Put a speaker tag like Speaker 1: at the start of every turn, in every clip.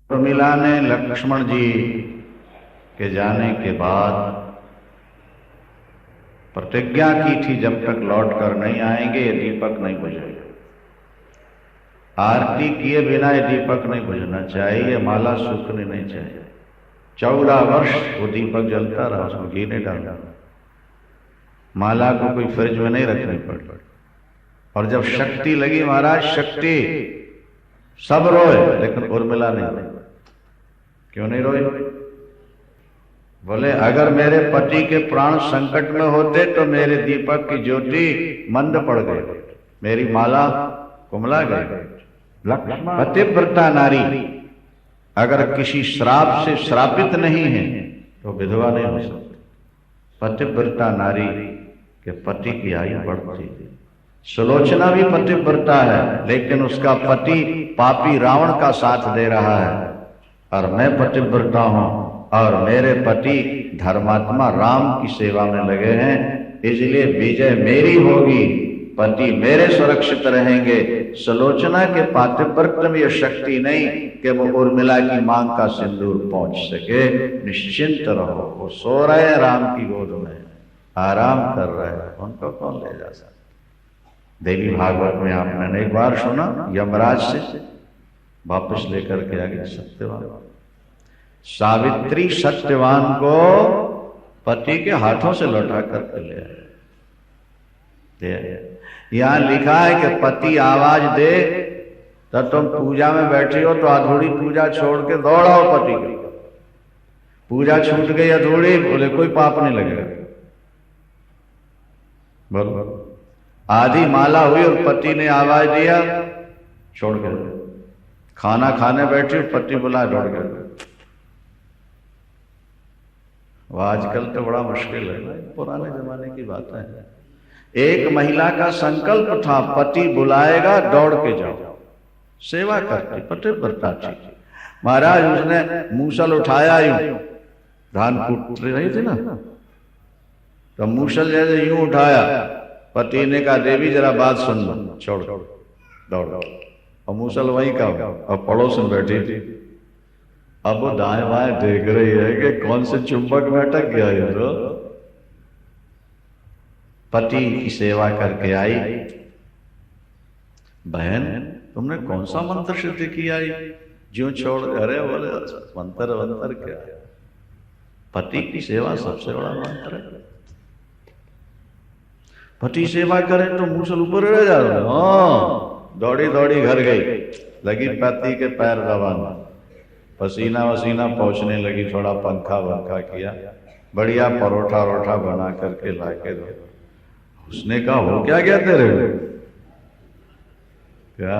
Speaker 1: उर्मिला ने लक्ष्मण जी के जाने के बाद प्रतिज्ञा की थी, जब तक लौट कर नहीं आएंगे ये दीपक नहीं बुझेगा। आरती किए बिना ये दीपक नहीं बुझना चाहिए, माला सूखनी नहीं चाहिए। 14 वर्ष वो दीपक जलता रहा, उसमें घी नहीं डाला। माला को कोई फ्रिज में नहीं रखनी पड़ी। और जब शक्ति लगी महाराज, शक्ति सब रोए, लेकिन उर्मिला नहीं रोई। क्यों नहीं रोई? बोले अगर मेरे पति के प्राण संकट में होते तो मेरे दीपक की ज्योति मंद पड़ गई, मेरी माला कुमला गई। पतिव्रता नारी अगर किसी श्राप से श्रापित नहीं है तो विधवा नहीं हो सकती। पतिव्रता नारी के पति की आयु बढ़ती है। सुलोचना भी पतिव्रता है, लेकिन उसका पति पापी रावण का साथ दे रहा है, और मैं पतिव्रता हूं और मेरे पति धर्मात्मा राम की सेवा में लगे हैं, इसलिए विजय मेरी होगी, पति मेरे सुरक्षित रहेंगे। सुलोचना के पातिव्रत्य में यह शक्ति नहीं कि वो उर्मिला की मांग का सिंदूर पहुंच सके। निश्चिंत रहो, वो सो रहे हैं राम की गोद में, आराम कर रहे हैं, उनको कौन ले जा सकता। देवी भागवत में आपने एक बार सुना, यमराज से वापस लेकर के आगे सत्यवान सावित्री सत्यवान को पति के हाथों से लौटा करके ले आए। यहां लिखा है कि पति आवाज दे तो तुम पूजा में बैठी हो तो अधूरी पूजा छोड़ के दौड़ाओ पति के। पूजा छूट गई अधूरी, बोले कोई पाप नहीं लगेगा। बोलो आधी माला हुई और पति ने आवाज दिया, छोड़ गए। खाना खाने बैठी, पति बुला, दौड़ गए। आजकल तो बड़ा मुश्किल है, पुराने जमाने की बात है। एक महिला का संकल्प था, पति बुलाएगा दौड़ के जाओ, सेवा करती, पतिव्रता थी। महाराज उसने मूसल उठाया, यूं धान कूट रही थी ना, तो मूसल जैसे यूं उठाया, पति ने कहा देवी जरा बात सुन लो, छोड़ दौड़। और मूसल वही का, और पड़ोस में बैठी थी। अब वो दाएं बाएं देख रही है कि कौन से चुंबक में अटक गया ये तो। पति की सेवा करके आई। बहन तुमने कौन सा मंत्र सिद्ध किया, ज्यों छोड़? अरे बोले मंत्र क्या, पति की सेवा सबसे बड़ा मंत्र है। पति सेवा करे तो मूसल ऊपर रह जा रहा। हाँ, दौड़ी दौड़ी घर गई, लगी पति के पैर दबाना, पसीना वसीना पहुंचने लगी, थोड़ा पंखा वंखा किया, बढ़िया परोठा वरोठा बना करके लाके दो। उसने कहा हो क्या क्या तेरे क्या,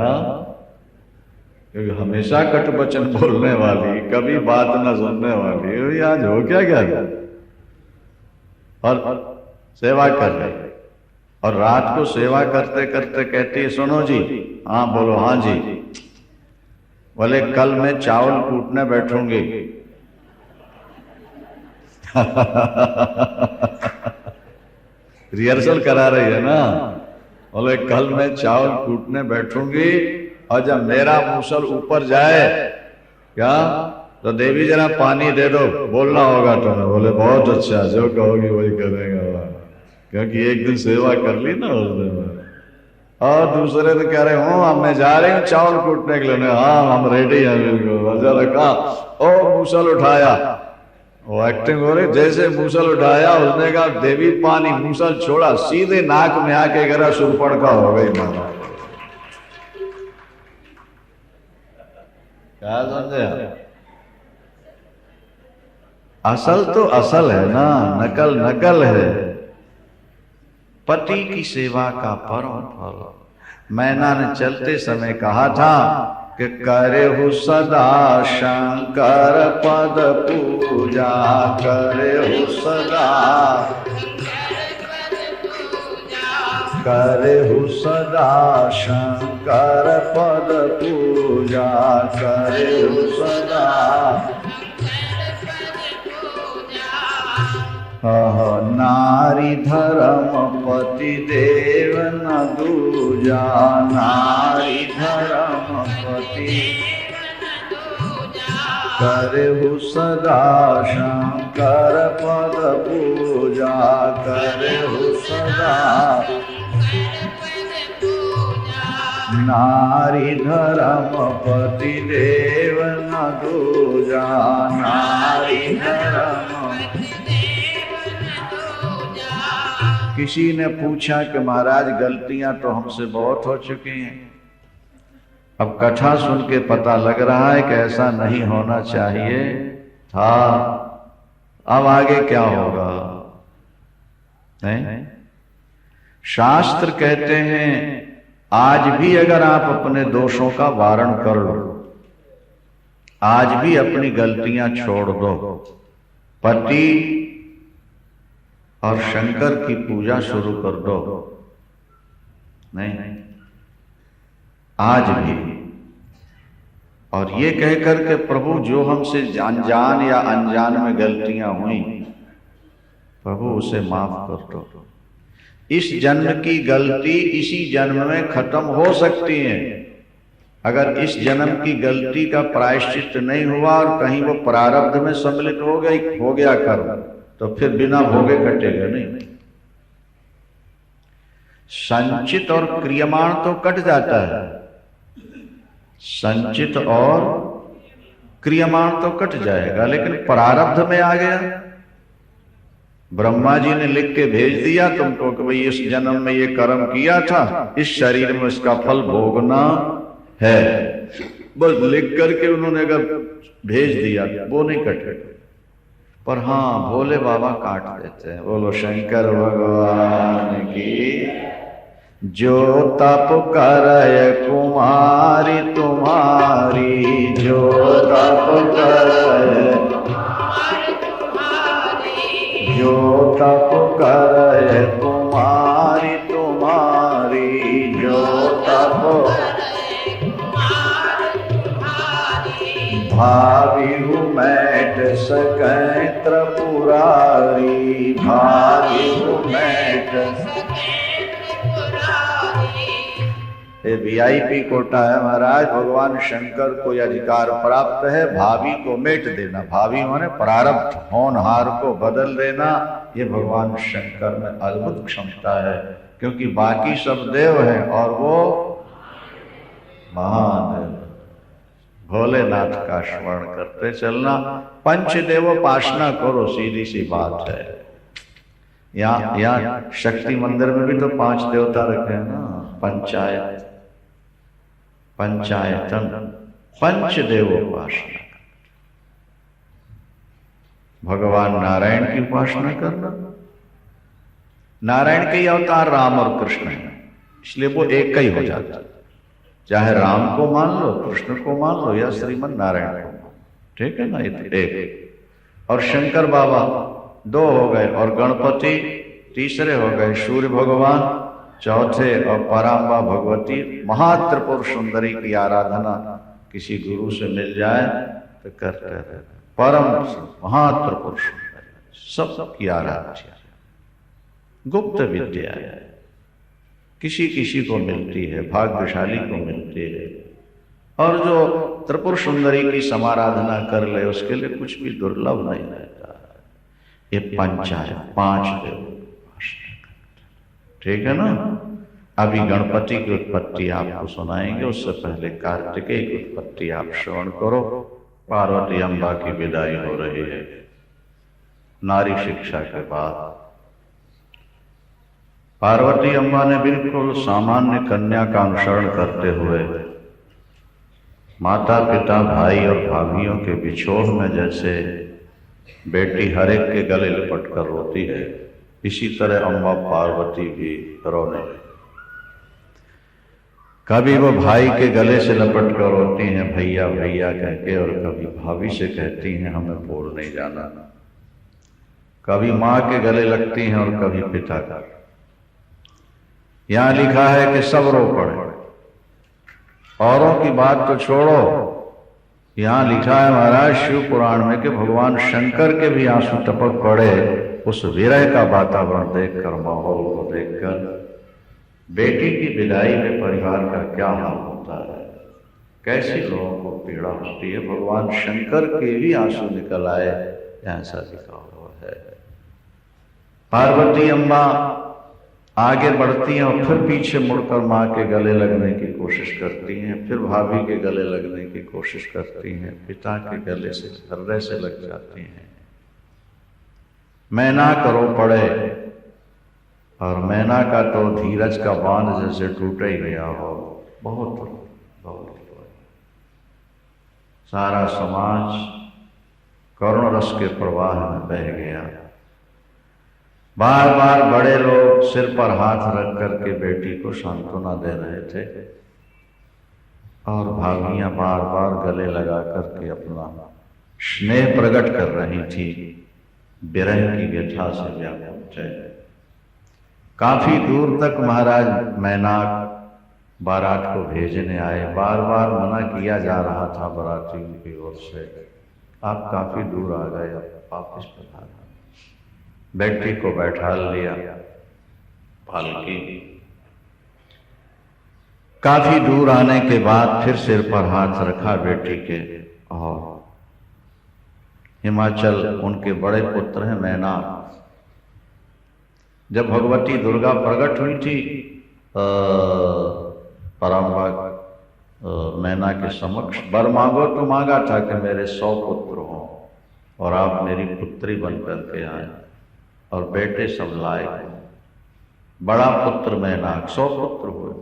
Speaker 1: क्योंकि हमेशा कटु वचन बोलने वाली, कभी बात न सुनने वाली, आज हो क्या क्या। और सेवा कर रही, और रात को सेवा करते करते कहती है सुनो जी। हाँ बोलो। हाँ जी। बोले कल मैं चावल कूटने बैठूंगी। रिहर्सल करा रही है ना। बोले कल मैं चावल कूटने बैठूंगी, और जब मेरा मूसल ऊपर जाए क्या तो देवी जरा पानी दे दो, बोलना होगा तुम्हें। बोले बहुत अच्छा, जो कहोगी वही करेगा, क्योंकि एक दिन सेवा कर ली ना उसने। और दूसरे दिन कह रहे हो अब मैं जा रही हूँ चावल कूटने के लिए। हाँ हम रेडी हैं बिल्कुल। रखा ओ मूसल उठाया, वो एक्टिंग हो रही। जैसे मूसल उठाया उसने कहा देवी पानी, मूसल छोड़ा, सीधे नाक में आके गिरा, सुरपड़ का हो गई मारा। क्या समझे? असल तो असल है ना, नकल नकल है। पति की सेवा का परम फल। मैना ने चलते समय कहा था कि करे हो सदा शंकर पद पूजा, करे हो सदा, करे हो सदा शंकर पद पूजा, करे हो सदा। नारी धर्म पति देव न दूजा, नारी धर्म पति करहु सदा शंकर पद पूजा, करहु सदा नारी धर्मपति देव न दूजा, नारी धर्म। किसी ने पूछा कि महाराज गलतियां तो हमसे बहुत हो चुकी हैं, अब कथा सुन के पता लग रहा है कि ऐसा नहीं होना चाहिए था, अब आगे क्या होगा? नहीं, शास्त्र कहते हैं आज भी अगर आप अपने दोषों का वारण कर लो, आज भी अपनी गलतियां छोड़ दो, पति और शंकर की पूजा शुरू कर दो, नहीं आज भी, और ये कहकर के प्रभु जो हमसे अनजान या अनजान में गलतियां हुई, प्रभु उसे माफ कर दो। इस जन्म की गलती इसी जन्म में खत्म हो सकती है। अगर इस जन्म की गलती का प्रायश्चित नहीं हुआ और कहीं वो प्रारब्ध में सम्मिलित हो गया कर्म, तो फिर बिना भोगे कटेगा नहीं। संचित और क्रियमाण तो कट जाता है, संचित और क्रियमाण तो कट जाएगा, लेकिन प्रारब्ध में आ गया। ब्रह्मा जी ने लिख के भेज दिया तुमको कि भाई इस जन्म में ये कर्म किया था, इस शरीर में इसका फल भोगना है, बस लिख करके उन्होंने अगर भेज दिया वो नहीं कटेगा। पर हाँ, भोले बाबा काट देते हैं। बोलो शंकर भगवान की। जो तप करय कुमारी तुम्हारी, जो तप करय, जो तप करय कुमारी तुम्हारी, जो तप भाविहु मैट सकै त्रिपुरारी, भाविहु मैट। ये वीआईपी कोटा है महाराज। भगवान शंकर को यह अधिकार प्राप्त है भावी को मेट देना। भावी माने प्रारब्ध, होनहार को बदल देना। ये भगवान शंकर में अद्भुत क्षमता है, क्योंकि बाकी सब देव हैं और वो महान है। भोलेनाथ का स्मरण करते चलना। पंचदेवोपासना करो, सीधी सी बात है। यहाँ शक्ति मंदिर में भी तो 5 देवता रखे हैं ना। पंचायत, पंचायतन, पंचदेवोपासना। भगवान नारायण की उपासना करना। नारायण के ही अवतार राम और कृष्ण है, इसलिए वो एक ही हो जाता है। चाहे राम को मान लो, कृष्ण को मान लो, या श्रीमन नारायण को मान लो, ठीक है ना। एक और शंकर बाबा 2 हो गए, और गणपति तीसरे हो गए, सूर्य भगवान चौथे, और पराम्बा भगवती। महात्रिपुर सुंदरी की आराधना किसी गुरु से मिल जाए तो करते रहते। परम महात्रिपुर सुंदरी सबकी आराधना गुप्त विद्या है, किसी किसी को मिलती है, भाग्यशाली को मिलती है। और जो त्रिपुर सुंदरी की समाराधना कर ले उसके लिए कुछ भी दुर्लभ नहीं रहता। ये पंचायत 5 देव, ठीक है ना। अभी गणपति की उत्पत्ति आपको सुनाएंगे, उससे पहले कार्तिकेय की उत्पत्ति आप श्रवण करो। पार्वती अम्बा की विदाई हो रही है नारी शिक्षा के बाद। पार्वती अम्बा ने बिल्कुल सामान्य कन्या का अनुसरण करते हुए माता पिता भाई और भाभियों के बिछोह में जैसे बेटी हर एक के गले लिपट कर रोती है, इसी तरह अम्बा पार्वती भी रोने लगी। कभी वो भाई के गले से लपट कर रोती हैं भैया भैया कह के, और कभी भाभी से कहती हैं हमें बोल नहीं जाना। कभी माँ के गले लगती हैं और कभी पिता का। यहां लिखा है कि सब रो पड़े। औरों की बात तो छोड़ो, यहां लिखा है महाराज शिव पुराण में कि भगवान शंकर के भी आंसू टपक पड़े उस विरह का वातावरण देखकर, माहौल को देखकर। बेटी की विदाई में परिवार का क्या हाल होता है। कैसे लोगों को पीड़ा होती है। भगवान शंकर के भी आंसू निकल आए, ऐसा लिखा हुआ है। पार्वती अम्मा आगे बढ़ती हैं और फिर पीछे मुड़कर माँ के गले लगने की कोशिश करती हैं, फिर भाभी के गले लगने की कोशिश करती हैं, पिता के गले से हृदय से लग जाती हैं। मैना करो पड़े, और मैना का तो धीरज का बांध जैसे टूट ही गया हो। बहुत बहुत सारा समाज करुण रस के प्रवाह में बह गया। बार बार बड़े लोग सिर पर हाथ रख करके बेटी को सांत्वना दे रहे थे, और भाभियां बार बार गले लगा करके अपना स्नेह प्रकट कर रही थी। विरह की व्यथा से व्याकुल थे। काफी दूर तक महाराज मैनाक बारात को भेजने आए। बार बार मना किया जा रहा था बारातियों की ओर से, आप काफी दूर आ गए, वापस पधारा। बेटी को बैठा लिया पालकी। काफी दूर आने के बाद फिर सिर पर हाथ रखा बेटी के, और हिमाचल उनके बड़े पुत्र हैं मैना। जब भगवती दुर्गा प्रकट हुई थी परमभक्त मैना के समक्ष, वर मांगो तो मांगा था कि मेरे 100 पुत्र हों और आप मेरी पुत्री बनकर के आए, और बेटे सब लाए। बड़ा पुत्र मैनाक, 100 पुत्र हुए।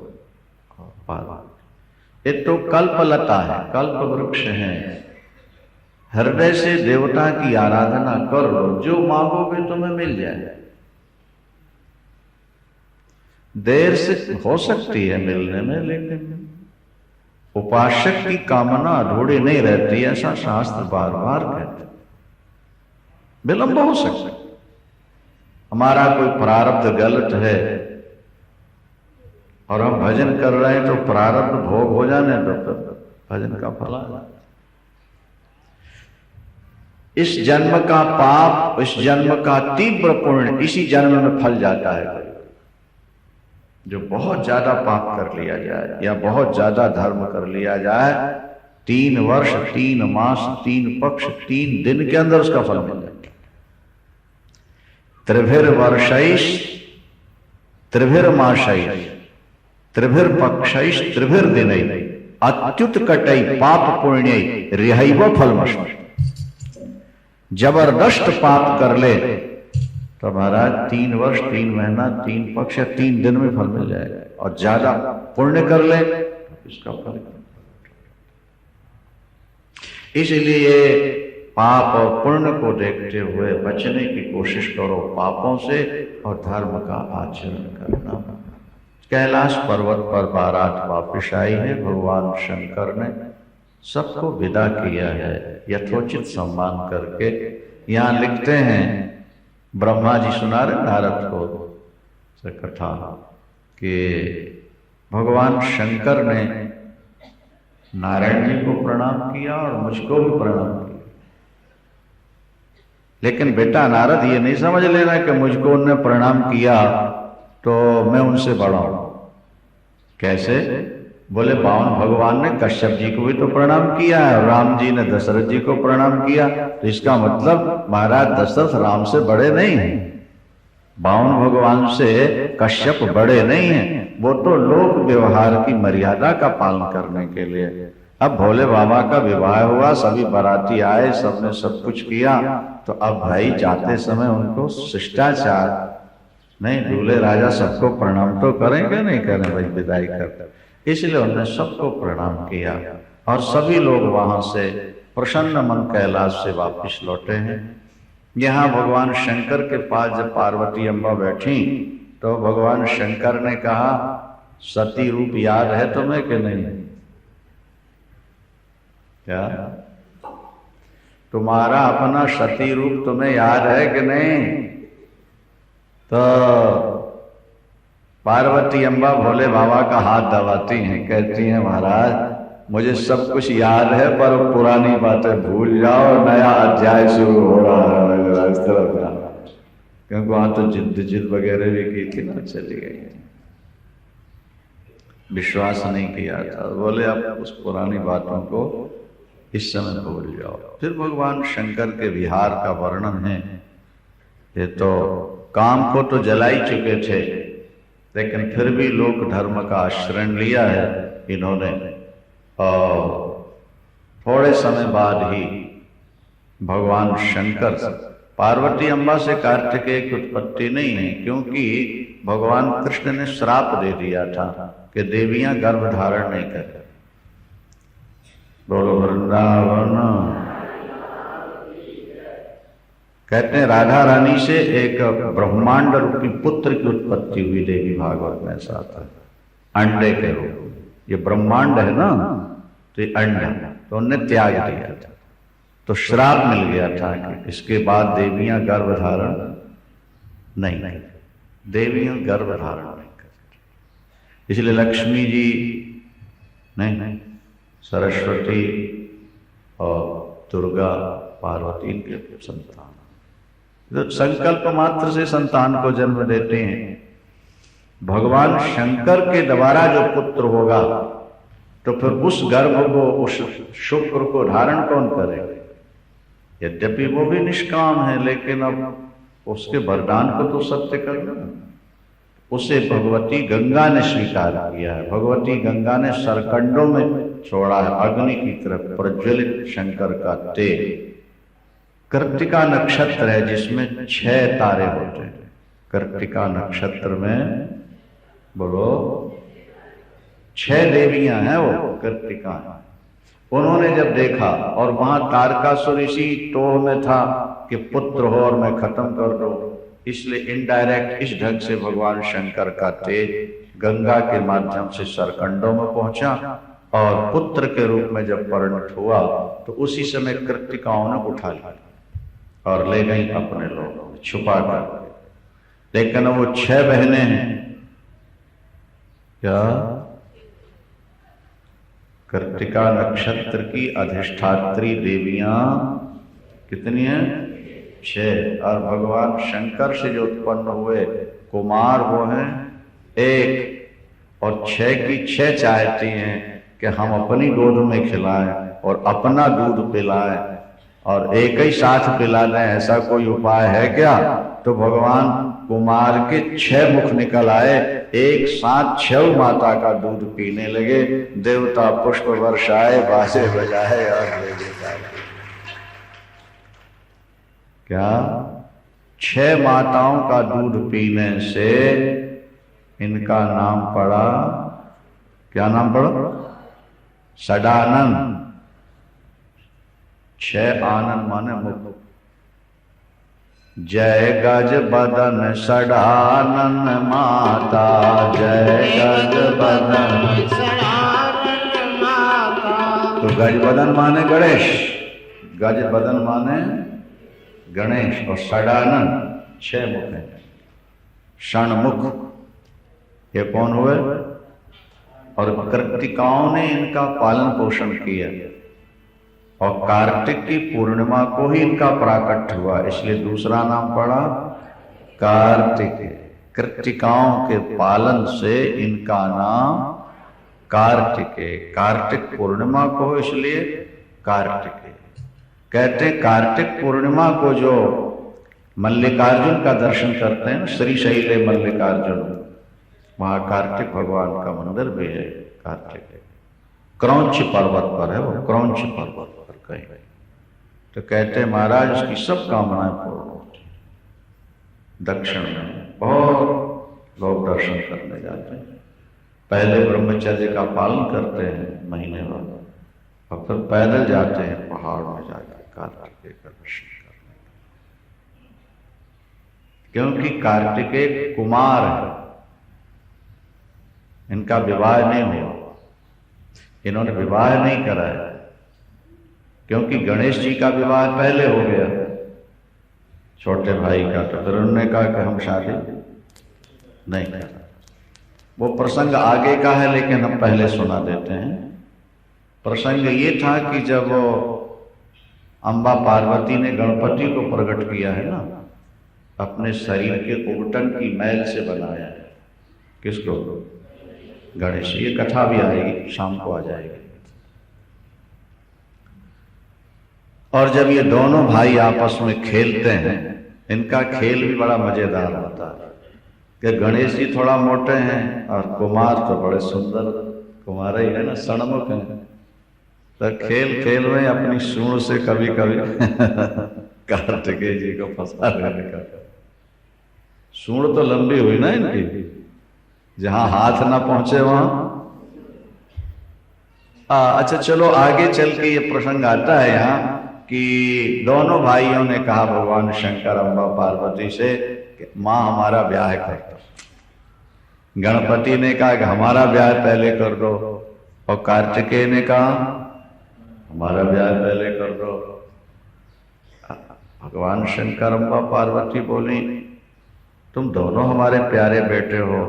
Speaker 1: ये तो कल्पलता है, कल्प वृक्ष है। हृदय से देवता की आराधना कर लो, जो मांगोगे तुम्हें मिल जाए। देर से हो सकती है मिलने में, लेकिन उपासक की कामना अधूरी नहीं रहती, ऐसा शास्त्र बार बार कहते हैं। विलंब हो सकता है, हमारा कोई प्रारब्ध गलत है और हम भजन कर रहे हैं तो प्रारब्ध भोग हो जाने दो, तो भजन का फल आ जाए। इस जन्म का पाप, इस जन्म का तीव्र पुण्य इसी जन्म में फल जाता है। जो बहुत ज्यादा पाप कर लिया जाए या बहुत ज्यादा धर्म कर लिया जाए, 3 वर्ष 3 मास 3 पक्ष 3 दिन के अंदर उसका फल मिल जाए। त्रिभिर वर्षैश त्रिभिर मासैश त्रिभिर पक्षैश त्रिभिर दिनै अत्युत कटै पाप पुण्य रिहैव फलमश्म। जबरदस्त पाप कर ले तो महाराज 3 वर्ष 3 महीना 3 पक्ष 3 दिन में फल मिल जाएगा, और ज्यादा पुण्य कर ले तो इसका फल। इसलिए पाप और पुण्य को देखते हुए बचने की कोशिश करो पापों से, और धर्म का आचरण करना। कैलाश पर्वत पर बारात वापिस आई है। भगवान शंकर ने सबको विदा किया है यथोचित सम्मान करके। यहां लिखते हैं, ब्रह्मा जी सुना रहे नारद को से कथा कि भगवान शंकर ने नारायण जी को प्रणाम किया और मुझको भी प्रणाम किया। लेकिन बेटा नारद ये नहीं समझ लेना कि मुझको उन्होंने प्रणाम किया तो मैं उनसे बड़ा हूं। कैसे? बोले पावन भगवान ने कश्यप जी को भी तो प्रणाम किया है, राम जी ने दशरथ जी को प्रणाम किया, तो इसका मतलब महाराज दशरथ राम से बड़े नहीं हैं, पावन भगवान से कश्यप बड़े नहीं हैं। वो तो लोक व्यवहार की मर्यादा का पालन करने के लिए। अब भोले बाबा का विवाह हुआ, सभी बाराती आए, सबने सब कुछ किया, तो अब भाई जाते समय उनको शिष्टाचार नहीं, दूल्हे राजा सबको प्रणाम तो करेंगे नहीं करें भाई विदाई कर। इसलिए उन्होंने सबको प्रणाम किया और सभी लोग वहां से प्रसन्न मन कैलाश से वापस लौटे हैं। यहाँ भगवान शंकर के पास जब पार्वती अम्बा बैठी तो भगवान शंकर ने कहा, सती रूप याद है तुम्हें कि नहीं? क्या तुम्हारा अपना सती रूप तुम्हें याद है कि नहीं? तो पार्वती अम्बा भोले बाबा का हाथ दबाती हैं, कहती हैं महाराज मुझे सब कुछ याद है पर पुरानी बातें भूल जाओ, नया अध्याय शुरू हो रहा है इस तरफ जाना, क्योंकि वहां तो जिद वगैरह भी की थी ना, चली गई। विश्वास नहीं किया था। बोले आप उस पुरानी बातों को इस समय भूल जाओ। फिर भगवान शंकर के विहार का वर्णन है। ये तो काम को तो जला ही चुके थे, लेकिन फिर भी लोक धर्म का आश्रय लिया है इन्होंने। और थोड़े समय बाद ही भगवान शंकर, पार्वती अम्बा से कार्तिकेय की उत्पत्ति नहीं है, क्योंकि भगवान कृष्ण ने श्राप दे दिया था कि देवियां गर्भ धारण नहीं करें। बोलो वृंदावन। कहते हैं राधा रानी से एक ब्रह्मांड रूपी पुत्र की उत्पत्ति हुई, देवी भागवत में ऐसा आता है, अंडे के रूप। ये ब्रह्मांड है ना, तो ये अंडा, तो उन्हें त्याग दिया था, तो श्राप मिल गया था कि इसके बाद देवियां गर्भ धारण नहीं करती, देवियां गर्भ धारण नहीं करती। इसलिए लक्ष्मी जी नहीं, सरस्वती और दुर्गा पार्वती इनके संतान, तो संकल्प मात्र से संतान को जन्म देते हैं। भगवान शंकर के द्वारा जो पुत्र होगा, तो फिर उस गर्भ को, उस शुक्र को धारण कौन करेगा? यद्यपि वो भी निष्काम है, लेकिन अब उसके वरदान को तो सत्य करना। उसे भगवती गंगा ने स्वीकार किया है। भगवती गंगा ने सरकंडों में छोड़ा है, अग्नि की तरफ प्रज्वलित शंकर का तेज। कृत्तिका नक्षत्र है जिसमें 6 तारे होते हैं। कृत्तिका नक्षत्र में बोलो 6 देवियां हैं, वो कृत्तिका है। उन्होंने जब देखा, और वहां तारकासुर इसी टोह में था कि पुत्र हो और मैं खत्म कर दूं, इसलिए इनडायरेक्ट इस ढंग से भगवान शंकर का तेज गंगा के माध्यम से सरकंडों में पहुंचा, और पुत्र के रूप में जब परिणत हुआ, तो उसी समय कृत्तिकाओं ने उठा लिया और ले गई अपने लोगों में छुपा कर। लेकिन वो 6 बहनें हैं, क्या कृत्तिका नक्षत्र की अधिष्ठात्री देवियां कितनी हैं? 6। और भगवान शंकर से जो उत्पन्न हुए कुमार वो हैं 1। और 6 की 6 चाहती हैं कि हम अपनी गोद में खिलाएं और अपना दूध पिलाएं और एक ही साथ पिला दें, ऐसा कोई उपाय है क्या? तो भगवान कुमार के 6 मुख निकल आए, एक साथ 6 माता का दूध पीने लगे। देवता पुष्प वर्षाए, बाजे बजाए और ले जाए। क्या 6 माताओं का दूध पीने से इनका नाम पड़ा, क्या नाम पड़ा? सडानन। 6 आनंद माने मुख। जय गज बदन सडानन माता, जय गज बदन सडानन माता। तो गज बदन माने गणेश, गज बदन माने गणेश, और सडानन 6 मुख है। षणमुख ये कौन हुए? और कृत्तिकाओं ने इनका पालन पोषण किया, और कार्तिक की पूर्णिमा को ही इनका प्राकट्य हुआ, इसलिए दूसरा नाम पड़ा कार्तिक। कृत्तिकाओं के पालन से इनका नाम कार्तिकेय। कार्तिक पूर्णिमा को इसलिए कार्तिकेय कहते हैं। कार्तिक पूर्णिमा को जो मल्लिकार्जुन का दर्शन करते हैं, श्रीशैल मल्लिकार्जुन, वहां कार्तिक भगवान का मंदिर भी है। कार्तिक क्रौंच पर्वत पर है, वो क्रौंच पर्वत पर कहीं। तो कहते हैं महाराज उसकी सब कामनाएं पूर्ण होती हैं। दक्षिण में बहुत लोग दर्शन करने जाते हैं, पहले ब्रह्मचर्य का पालन करते हैं महीने भर, और फिर पैदल जाते हैं पहाड़ में जाकर कार्तिकेय का दर्शन करने, क्योंकि कार्तिकेय कुमार है, इनका विवाह नहीं हुआ, इन्होंने विवाह नहीं कराया, क्योंकि गणेश जी का विवाह पहले हो गया छोटे भाई का, तो फिर उन्होंने कहा कि हम शादी नहीं करा। वो प्रसंग आगे का है, लेकिन हम पहले सुना देते हैं। प्रसंग ये था कि जब अम्बा पार्वती ने गणपति को प्रकट किया है ना, अपने शरीर के उबटन की मैल से बनाया है। किसको? गणेश। ये कथा भी आएगी, शाम को आ जाएगी। और जब ये दोनों भाई आपस में खेलते हैं, इनका खेल भी बड़ा मजेदार होता है कि गणेश जी थोड़ा मोटे हैं और कुमार तो बड़े सुंदर, कुमार ही है ना, सड़मुख है। तो खेल खेल में अपनी सूंड से कभी कभी कार्तिकेय जी को फंसा लेने। सूंड तो लंबी हुई ना इनकी, जहां हाथ ना पहुंचे वहां। अच्छा चलो आगे चल के ये प्रसंग आता है यहाँ कि दोनों भाइयों ने कहा भगवान शंकर अम्बा पार्वती से कि माँ हमारा ब्याह कर दो। गणपति ने कहा कि हमारा ब्याह पहले कर दो, और कार्तिकेय ने कहा हमारा ब्याह पहले कर दो। भगवान शंकर अम्बा पार्वती बोली तुम दोनों हमारे प्यारे बेटे हो,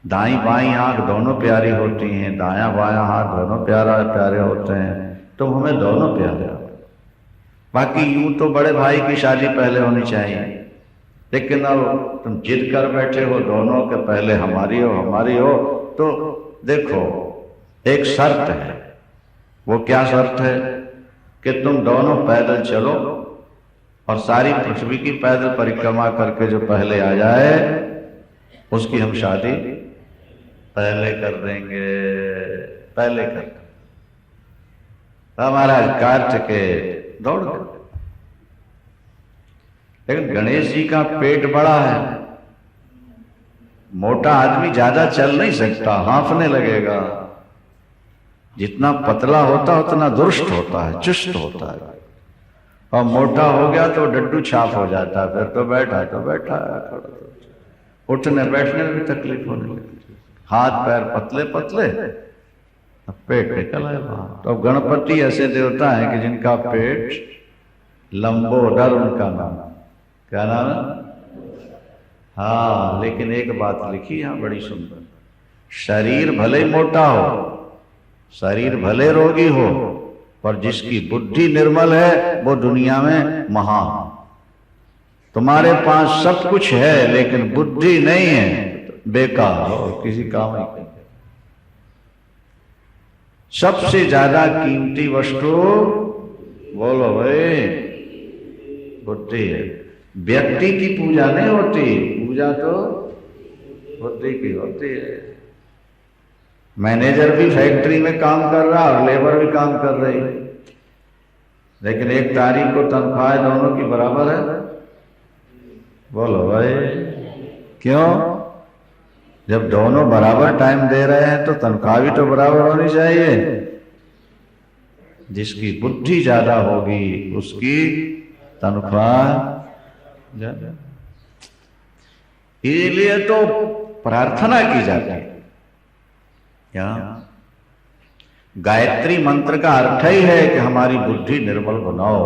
Speaker 1: दाई बाई आंख दोनों प्यारी होती हैं, दाया बाया हाथ दोनों प्यारे होते हैं, तुम हमें दोनों प्यारे हो। बाकी यूं तो बड़े भाई की शादी पहले होनी चाहिए, लेकिन अब तुम जिद कर बैठे हो दोनों के पहले हमारी हो। तो देखो एक शर्त है। वो क्या शर्त है कि तुम दोनों पैदल चलो और सारी पृथ्वी की पैदल परिक्रमा करके जो पहले आ जाए उसकी हम शादी पहले कर देंगे, पहले कर। हमारा कार्तिकेय दौड़ गए। लेकिन गणेश जी का पेट बड़ा है, मोटा आदमी ज्यादा चल नहीं सकता, हांफने लगेगा। जितना पतला होता उतना दुष्ट होता है, चुस्त होता है, और मोटा हो गया तो डड्डू छाप हो जाता है। फिर तो बैठा उठने बैठने में भी तकलीफ होने लगती, हाथ पैर पतले पतले, अब पेट निकल आए बाहर। तो अब गणपति ऐसे देवता हैं कि जिनका पेट लंबोदर उनका नाम। क्या नाम है? हाँ, लेकिन एक बात लिखी यहां बड़ी सुंदर, शरीर भले मोटा हो, शरीर भले रोगी हो, पर जिसकी बुद्धि निर्मल है वो दुनिया में महान। तुम्हारे पास सब कुछ है लेकिन बुद्धि नहीं है, बेकार हो, किसी काम नहीं। सबसे ज्यादा कीमती वस्तु बोलो भाई बुद्धि है। व्यक्ति की पूजा नहीं होती, पूजा तो बुद्धि की होती है। मैनेजर भी फैक्ट्री में काम कर रहा और लेबर भी काम कर रही, लेकिन एक तारीख को तनख्वाह दोनों की बराबर है। बोलो भाई क्यों? जब दोनों बराबर टाइम दे रहे हैं तो तनख्वाह भी तो बराबर होनी चाहिए। जिसकी बुद्धि ज्यादा होगी उसकी तनख्वाह ज्यादा। इसलिए तो प्रार्थना की जाती है। क्या? गायत्री मंत्र का अर्थ ही है कि हमारी बुद्धि निर्मल बनाओ।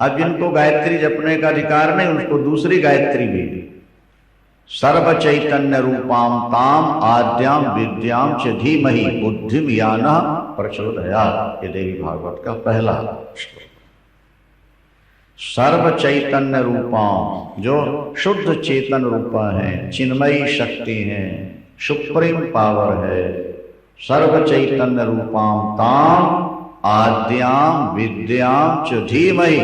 Speaker 1: अब जिनको गायत्री जपने का अधिकार नहीं उनको दूसरी गायत्री भी, सर्व चैतन्य रूपाम ताम आद्याम विद्याम च धीमहि बुद्धिम याना प्रचोदयात्। ये देवी भागवत का पहला श्लोक। सर्व चैतन्य रूपाम, जो शुद्ध चेतन रूपा है, चिन्मयी शक्ति है, सुप्रीम पावर है। सर्व चैतन्य रूपाम ताम आद्याम विद्याम च धीमहि,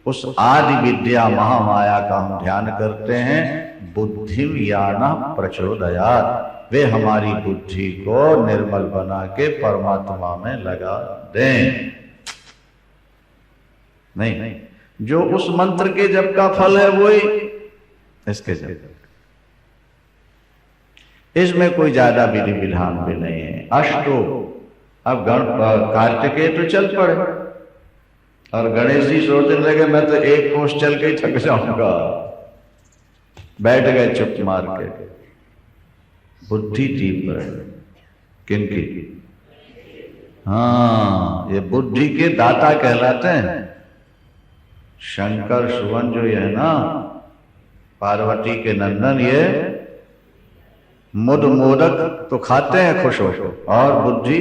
Speaker 1: उस आदि विद्या महामाया का हम ध्यान करते हैं। बुद्धिम याना प्रचोदयात्, वे हमारी बुद्धि को निर्मल बना के परमात्मा में लगा दें। नहीं, जो उस मंत्र के जप का फल है वही इसके जप। इसमें कोई ज्यादा विधि विधान भी नहीं है। अष्टो, अब कार्तिकेय तो चल पड़े और गणेश जी सोचने लगे मैं तो एक कोस चल के ही थक जाऊंगा, बैठ गए चुप मार के। बुद्धि दीप है किनकी? हाँ, ये बुद्धि के दाता कहलाते हैं। शंकर सुवन जो ये है ना, पार्वती के नंदन, ये मुद मोदक तो खाते हैं खुश हो और बुद्धि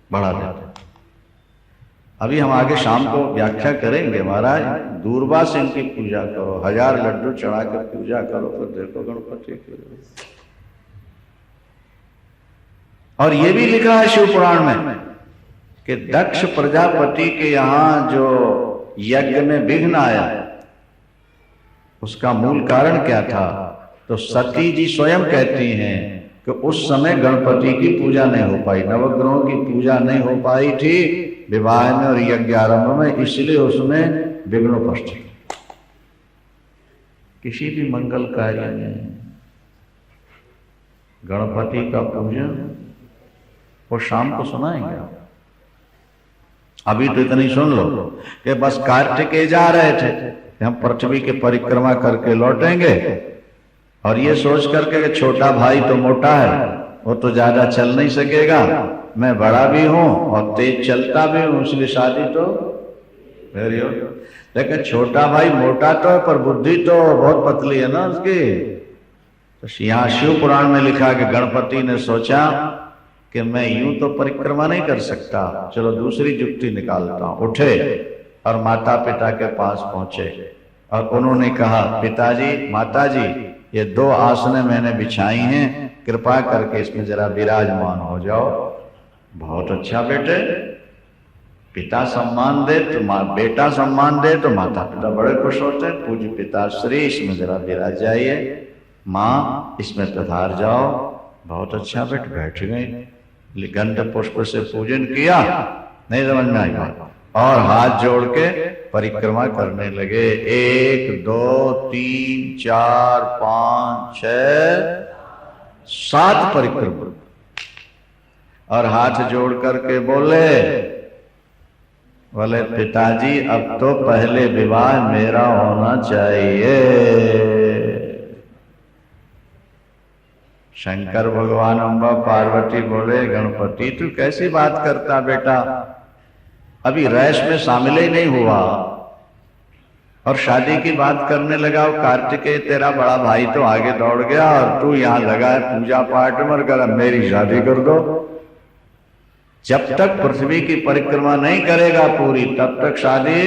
Speaker 1: बढ़ा देते हैं। अभी हम आगे शाम को व्याख्या करेंगे। महाराज दूरबा से इनकी पूजा करो, 1000 लड्डू चढ़ा कर पूजा करो, फिर देखो गणपति की और ये भी लिखा है शिव पुराण में कि दक्ष प्रजापति के यहां जो यज्ञ में विघ्न आया, उसका मूल कारण क्या था? तो सती जी स्वयं कहती हैं कि उस समय गणपति की पूजा नहीं हो पाई, नवग्रहों की पूजा नहीं हो पाई थी विवाह में और यज्ञ आरंभ में, इसलिए उसमें विघ्नोपस्थ। किसी भी मंगल कार्य में गणपति का पूजन वो शाम को सुनाएंगे। अभी तो इतनी सुन लो कि बस कार्तिकेय जा रहे थे, हम पृथ्वी की परिक्रमा करके लौटेंगे और ये सोच करके कि छोटा भाई तो मोटा है, वो तो ज्यादा चल नहीं सकेगा, मैं बड़ा भी हूं और तेज चलता भी हूं, इसलिए शादी तो मेरी हो। लेकिन छोटा भाई मोटा तो है पर बुद्धि तो बहुत पतली है ना उसकी। तो यहाँ शिव पुराण में लिखा कि गणपति ने सोचा कि मैं यूं तो परिक्रमा नहीं कर सकता, चलो दूसरी युक्ति निकालता हूं। उठे और माता पिता के पास पहुंचे और उन्होंने कहा, पिताजी माताजी ये 2 आसनें मैंने बिछाई हैं, कृपा करके इसमें जरा विराजमान हो जाओ। बहुत अच्छा बेटे, पिता सम्मान दे तो बेटा सम्मान दे तो माता पिता बड़े खुश होते हैं। पूज्य पिताश्री इसमें जरा विराज जाइए, माँ इसमें पधार जाओ। बहुत अच्छा बेटे, बैठ गए, गंध पुष्प से पूजन किया, नहीं समझ में आई बात, और हाथ जोड़ के परिक्रमा करने लगे। 1 2 3 4 5 6 7 परिक्रमा, और हाथ जोड़ करके बोले पिताजी अब तो पहले विवाह मेरा होना चाहिए। शंकर भगवान अम्बा पार्वती बोले, गणपति तू कैसी बात करता बेटा, अभी रैस में शामिल ही नहीं हुआ और शादी की बात करने लगा। कार्तिकेय तेरा बड़ा भाई तो आगे दौड़ गया और तू यहाँ लगा है पूजा पाठ में, कर मेरी शादी कर दो। जब तक पृथ्वी की परिक्रमा नहीं करेगा पूरी तब तक शादी।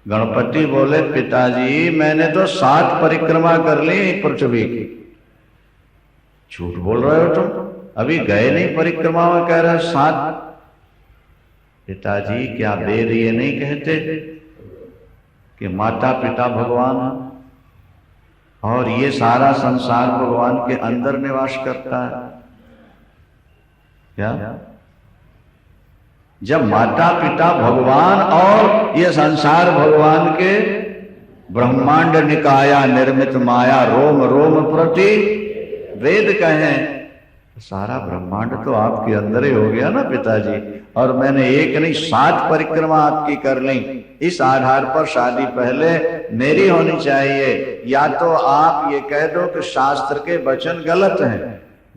Speaker 1: गणपति बोले, पिताजी मैंने तो 7 परिक्रमा कर ली पृथ्वी की। झूठ बोल रहे हो तुम, अभी गए नहीं परिक्रमा में, कह रहे 7। पिताजी क्या वेद ये नहीं कहते कि माता पिता भगवान और ये सारा संसार भगवान के अंदर निवास करता है? क्या जब माता पिता भगवान और ये संसार भगवान के ब्रह्मांड निकाया निर्मित माया रोम रोम प्रति वेद कहें, सारा ब्रह्मांड तो आपके अंदर ही हो गया ना पिताजी। और मैंने 1 नहीं 7 परिक्रमा आपकी कर ली। इस आधार पर शादी पहले मेरी होनी चाहिए। या तो आप ये कह दो कि शास्त्र के वचन गलत हैं,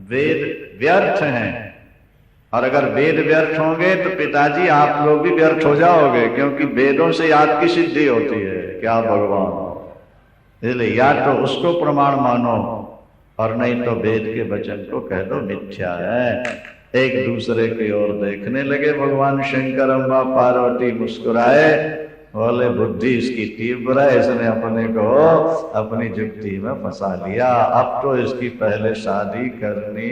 Speaker 1: वेद व्यर्थ हैं, और अगर वेद व्यर्थ होंगे तो पिताजी आप लोग भी व्यर्थ हो जाओगे, क्योंकि वेदों से आपकी सिद्धि होती है क्या भगवान। इसलिए या तो उसको प्रमाण मानो और नहीं तो वेद के वचन को कह दो मिथ्या है। एक दूसरे की ओर देखने लगे भगवान शंकर, अम्बा पार्वती मुस्कुराए, बोले बुद्धि इसकी तीव्र है, इसने अपने को अपनी जुक्ति में फंसा लिया, अब तो इसकी पहले शादी करनी।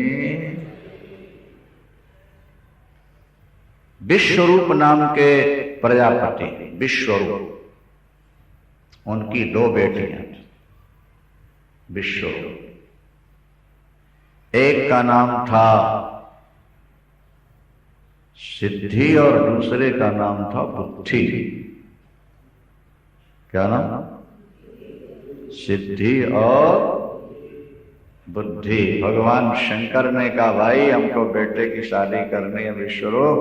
Speaker 1: विश्वरूप नाम के प्रजापति विश्वरूप, उनकी 2 बेटियां थी। विश्वरूप, एक का नाम था सिद्धि और दूसरे का नाम था बुद्धि। क्या नाम? सिद्धि और बुद्धि। भगवान शंकर ने कहा भाई हमको बेटे की शादी करनी है विश्वरूप।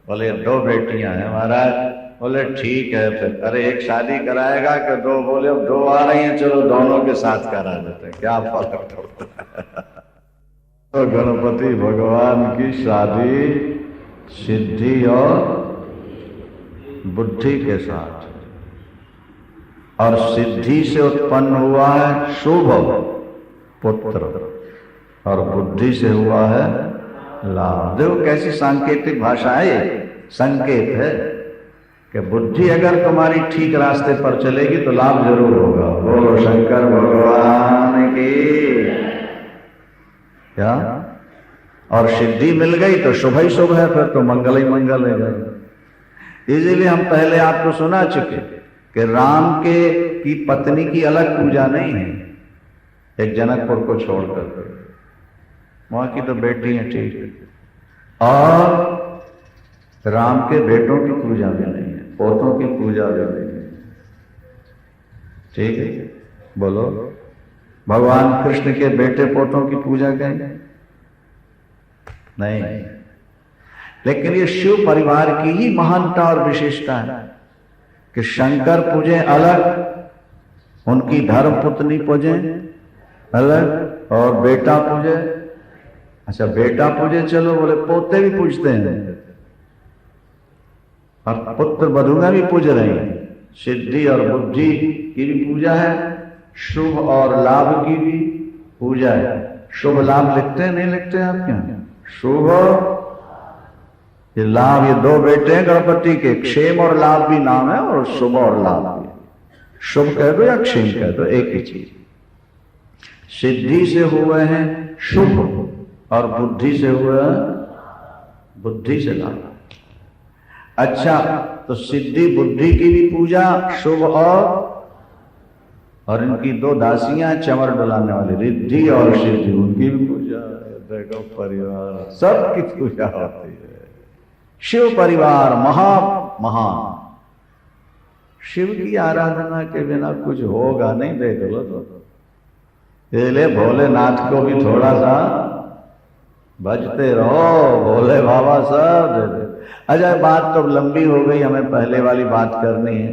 Speaker 1: बोले 2 बेटियां हैं महाराज। बोले ठीक है फिर। अरे एक शादी कराएगा कि 2? बोले अब 2 आ रही हैं, चलो दोनों के साथ करा देते हैं, क्या फर्क पड़ता है। तो गणपति भगवान की शादी सिद्धि और बुद्धि के साथ, और सिद्धि से उत्पन्न हुआ है शुभ पुत्र और बुद्धि से हुआ है लाभ। देखो कैसी सांकेतिक भाषा है, संकेत है कि बुद्धि अगर तुम्हारी ठीक रास्ते पर चलेगी तो लाभ जरूर होगा। बोलो शंकर भगवान की। क्या? और सिद्धि मिल गई तो शुभ ही शुभ है, फिर तो मंगल ही मंगल है। इसीलिए हम पहले आपको सुना चुके कि राम के की पत्नी की अलग पूजा नहीं है, एक जनकपुर को छोड़कर, वहां की तो बेटी है ठीक है, और राम के बेटों की पूजा भी नहीं है, पोतों की पूजा भी नहीं है, ठीक है। बोलो, भगवान कृष्ण के बेटे पोतों की पूजा करेंगे नहीं। लेकिन ये शिव परिवार की ही महानता और विशेषता है कि शंकर पूजे अलग, उनकी धर्म पत्नी पूजे अलग, और बेटा पूजे, अच्छा बेटा पूजे चलो, बोले पोते भी पूजते हैं और पुत्र बधुआ भी पूज रहे हैं। सिद्धि और बुद्धि की भी पूजा है, शुभ और लाभ की भी पूजा है। शुभ लाभ लिखते हैं नहीं लिखते आप क्या? शुभ ये लाभ, ये दो बेटे हैं गणपति के, क्षेम और लाभ भी नाम है और शुभ और लाभ भी। शुभ कह दो या क्षेम कह दो, एक ही चीज। सिद्धि से हुए हैं शुभ और बुद्धि से हुए बुद्धि से लाभ। अच्छा, तो सिद्धि बुद्धि की भी पूजा, शुभ और इनकी दो दासियां चमर डुलाने वाली रिद्धि और सिद्धि, उनकी भी पूजा। देखो परिवार सबकी पूजा होती है। शिव परिवार महान। शिव की आराधना के बिना कुछ होगा नहीं। देख लो तो इसलिए भोलेनाथ को भी थोड़ा सा बजते रहो, भोले बाबा सब दे दे। अच्छा, बात तो लंबी हो गई, हमें पहले वाली बात करनी है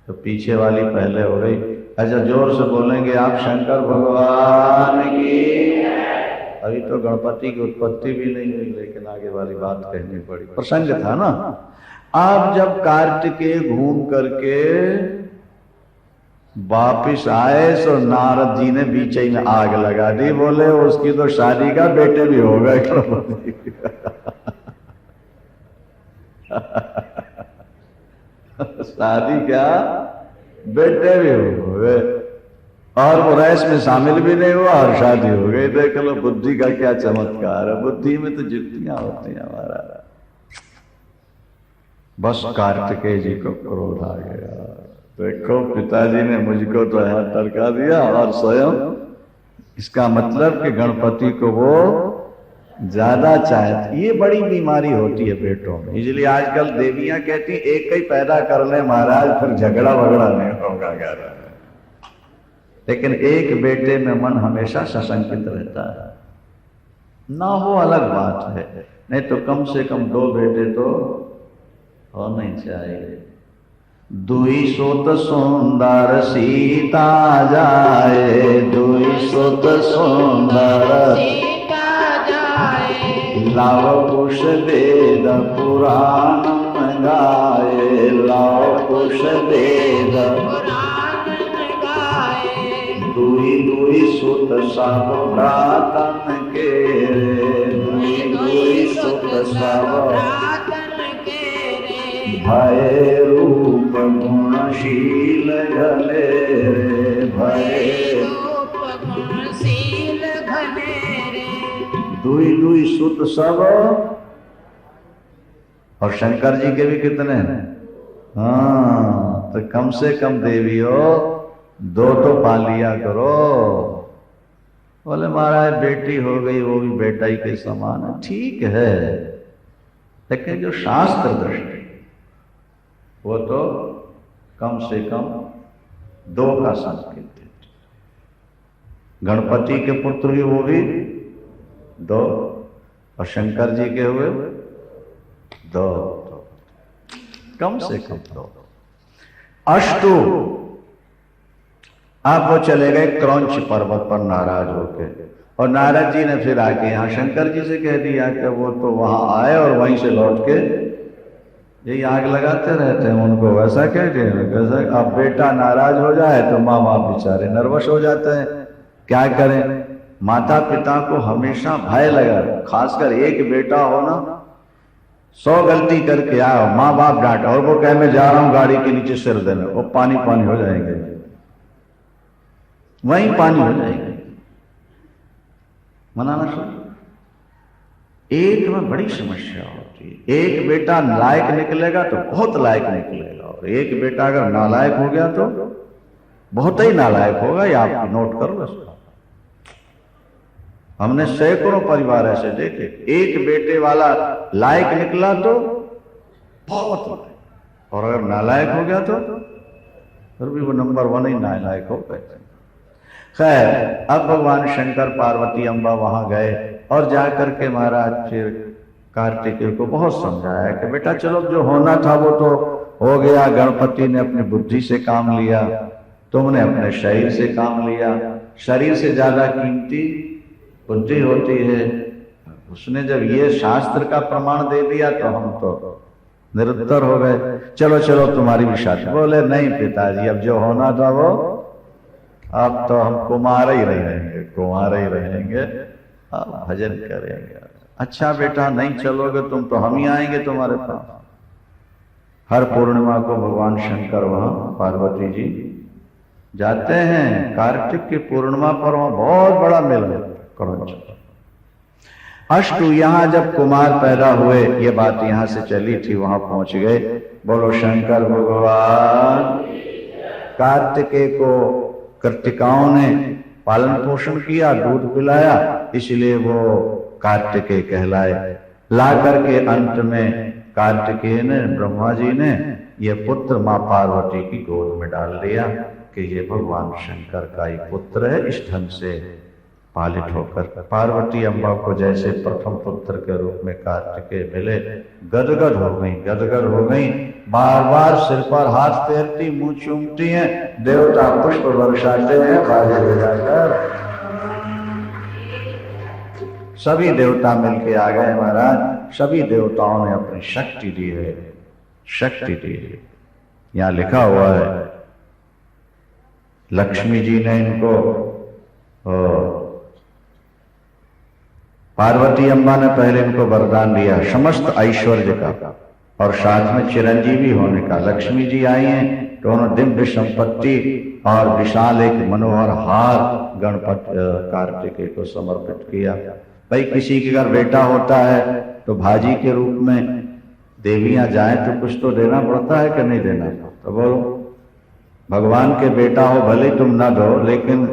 Speaker 1: तो पीछे वाली पहले हो गई। अच्छा, जोर से बोलेंगे आप, शंकर भगवान की। अभी तो गणपति की उत्पत्ति भी नहीं हुई, लेकिन आगे वाली बात कहनी पड़ी, प्रसंग था ना। आप जब कार्तिकेय घूम करके वापिस आए तो नारद जी ने बीच में आग लगा दी। बोले उसकी तो शादी का बेटे भी हो गए गणपति। शादी क्या, बेटे भी हो गए, और वो रेस में शामिल भी नहीं हुआ और शादी हो गई। देख लो बुद्धि का क्या चमत्कार है। बुद्धि में तो जितनियां होती है हमारा। बस कार्तिकेय जी को क्रोध आ गया। देखो पिताजी ने मुझको तो यहाँ टरका दिया, और स्वयं इसका मतलब कि गणपति को वो ज्यादा चाहती। ये बड़ी बीमारी होती है बेटों में। इसलिए आजकल देवियां कहती एक ही पैदा कर ले महाराज, फिर झगड़ा वगड़ा नहीं होगा घर में। लेकिन एक बेटे में मन हमेशा सशंकित रहता है। ना हो अलग बात है, नहीं तो कम से कम दो बेटे तो होने चाहिए। दुई सोत सुंदर सीता जाए, दुई सोत सुंदर सीता जाए, लाव कुश वेद पुराण गाए, लाव कुश वेद दुई दुई सुत सब भ्रातन के, दुई दुई सुत सब भय रूप गुणशील घने रे, भय रूप गुणशील घने रे। दुई दुई सुत सब, और शंकर जी के भी कितने हैं? हाँ, तो कम से कम देवियों दो तो पा लिया करो। बोले महाराज बेटी हो गई वो भी बेटा ही के समान है, ठीक है, लेकिन जो शास्त्र दृष्टि वो तो कम से कम दो का संकेत है। गणपति के पुत्र भी वो भी दो, और शंकर जी के हुए दो, कम से कम दो। अष्टू आप वो चले गए क्रौंच पर्वत पर नाराज होके, और नारद जी ने फिर आके यहाँ शंकर जी से कह दिया कि वो तो वहां आए और वहीं से लौट के यही आग लगाते रहते हैं। उनको वैसा कह दिया, कैसा अब बेटा नाराज हो जाए तो माँ बाप बेचारे नर्वस हो जाते हैं, क्या करें। माता पिता को हमेशा भय लगा, खासकर एक बेटा हो ना, 100 गलती करके आओ, माँ बाप डांटा और वो कहे मैं जा रहा हूं गाड़ी के नीचे सिर देने, वो पानी पानी हो जाएंगे, वहीं पानी हो जाएंगे। मनाना शुरू। एक में बड़ी समस्या होती है। एक बेटा लायक निकलेगा तो बहुत लायक निकलेगा, और एक बेटा अगर नालायक हो गया तो बहुत ही नालायक होगा। ये आप नोट कर लो इसको। हमने सैकड़ों परिवार ऐसे देखे, एक बेटे वाला लायक निकला तो बहुत लायक, और अगर नालायक हो गया तो फिर भी वो नंबर 1 ही नालायक हो गए। खैर, अब भगवान शंकर पार्वती अम्बा वहां गए और जाकर के महाराज फिर कार्तिकेय को बहुत समझाया कि बेटा चलो, जो होना था वो तो हो गया। गणपति ने अपनी बुद्धि से काम लिया, तुमने अपने शरीर से काम लिया। शरीर से ज्यादा कीमती बुद्धि होती है। उसने जब ये शास्त्र का प्रमाण दे दिया तो हम तो निरुत्तर हो गए। चलो चलो तुम्हारी भी शादी। बोले नहीं पिताजी, अब जो होना था वो, अब तो हम कुमार ही रहेंगे, कुमार ही रहेंगे, भजन करेंगे। अच्छा बेटा, नहीं चलोगे तुम तो हम ही आएंगे तुम्हारे पास। हर पूर्णिमा को भगवान शंकर वहां पार्वती जी जाते हैं। कार्तिक की पूर्णिमा पर वहां बहुत बड़ा मेला है। अष्टु, यहां जब कुमार पैदा हुए, ये बात यहां से चली थी, वहां पहुंच गए। बोलो शंकर भगवान। कार्तिकेय को कृतिकाओं ने पालन पोषण किया, दूध पिलाया, इसलिए वो कार्तिकेय कहलाए। ला करके अंत में कार्तिकेय ने, ब्रह्मा जी ने ये पुत्र मां पार्वती की गोद में डाल दिया कि ये भगवान शंकर का ही पुत्र है। इस ढंग से पालित होकर पार्वती अम्बा को जैसे प्रथम पुत्र के रूप में कार्तिकेय मिले, गदगद हो गई, गदगद हो गई। बार बार सिर पर हाथ फेरती, मुंह चूमती हैं, देवता पुष्प बरसाते हैं बाजे बजाकर। सभी देवता मिलके आ गए महाराज। सभी देवताओं ने अपनी शक्ति दी है, शक्ति दी है। यहां लिखा हुआ है, लक्ष्मी जी ने इनको, पार्वती अम्बा ने पहले इनको वरदान दिया समस्त ऐश्वर्य का और साथ में चिरंजीवी होने का। लक्ष्मी जी आई हैं तो उन्होंने दिव्य संपत्ति और विशाल एक मनोहर हार गणपति कार्तिकेय को समर्पित किया। भाई, किसी के घर बेटा होता है तो भाजी के रूप में देवियां जाएं तो कुछ तो देना पड़ता है कि नहीं देना? तो बोलो, भगवान के बेटा हो भले तुम ना दो, लेकिन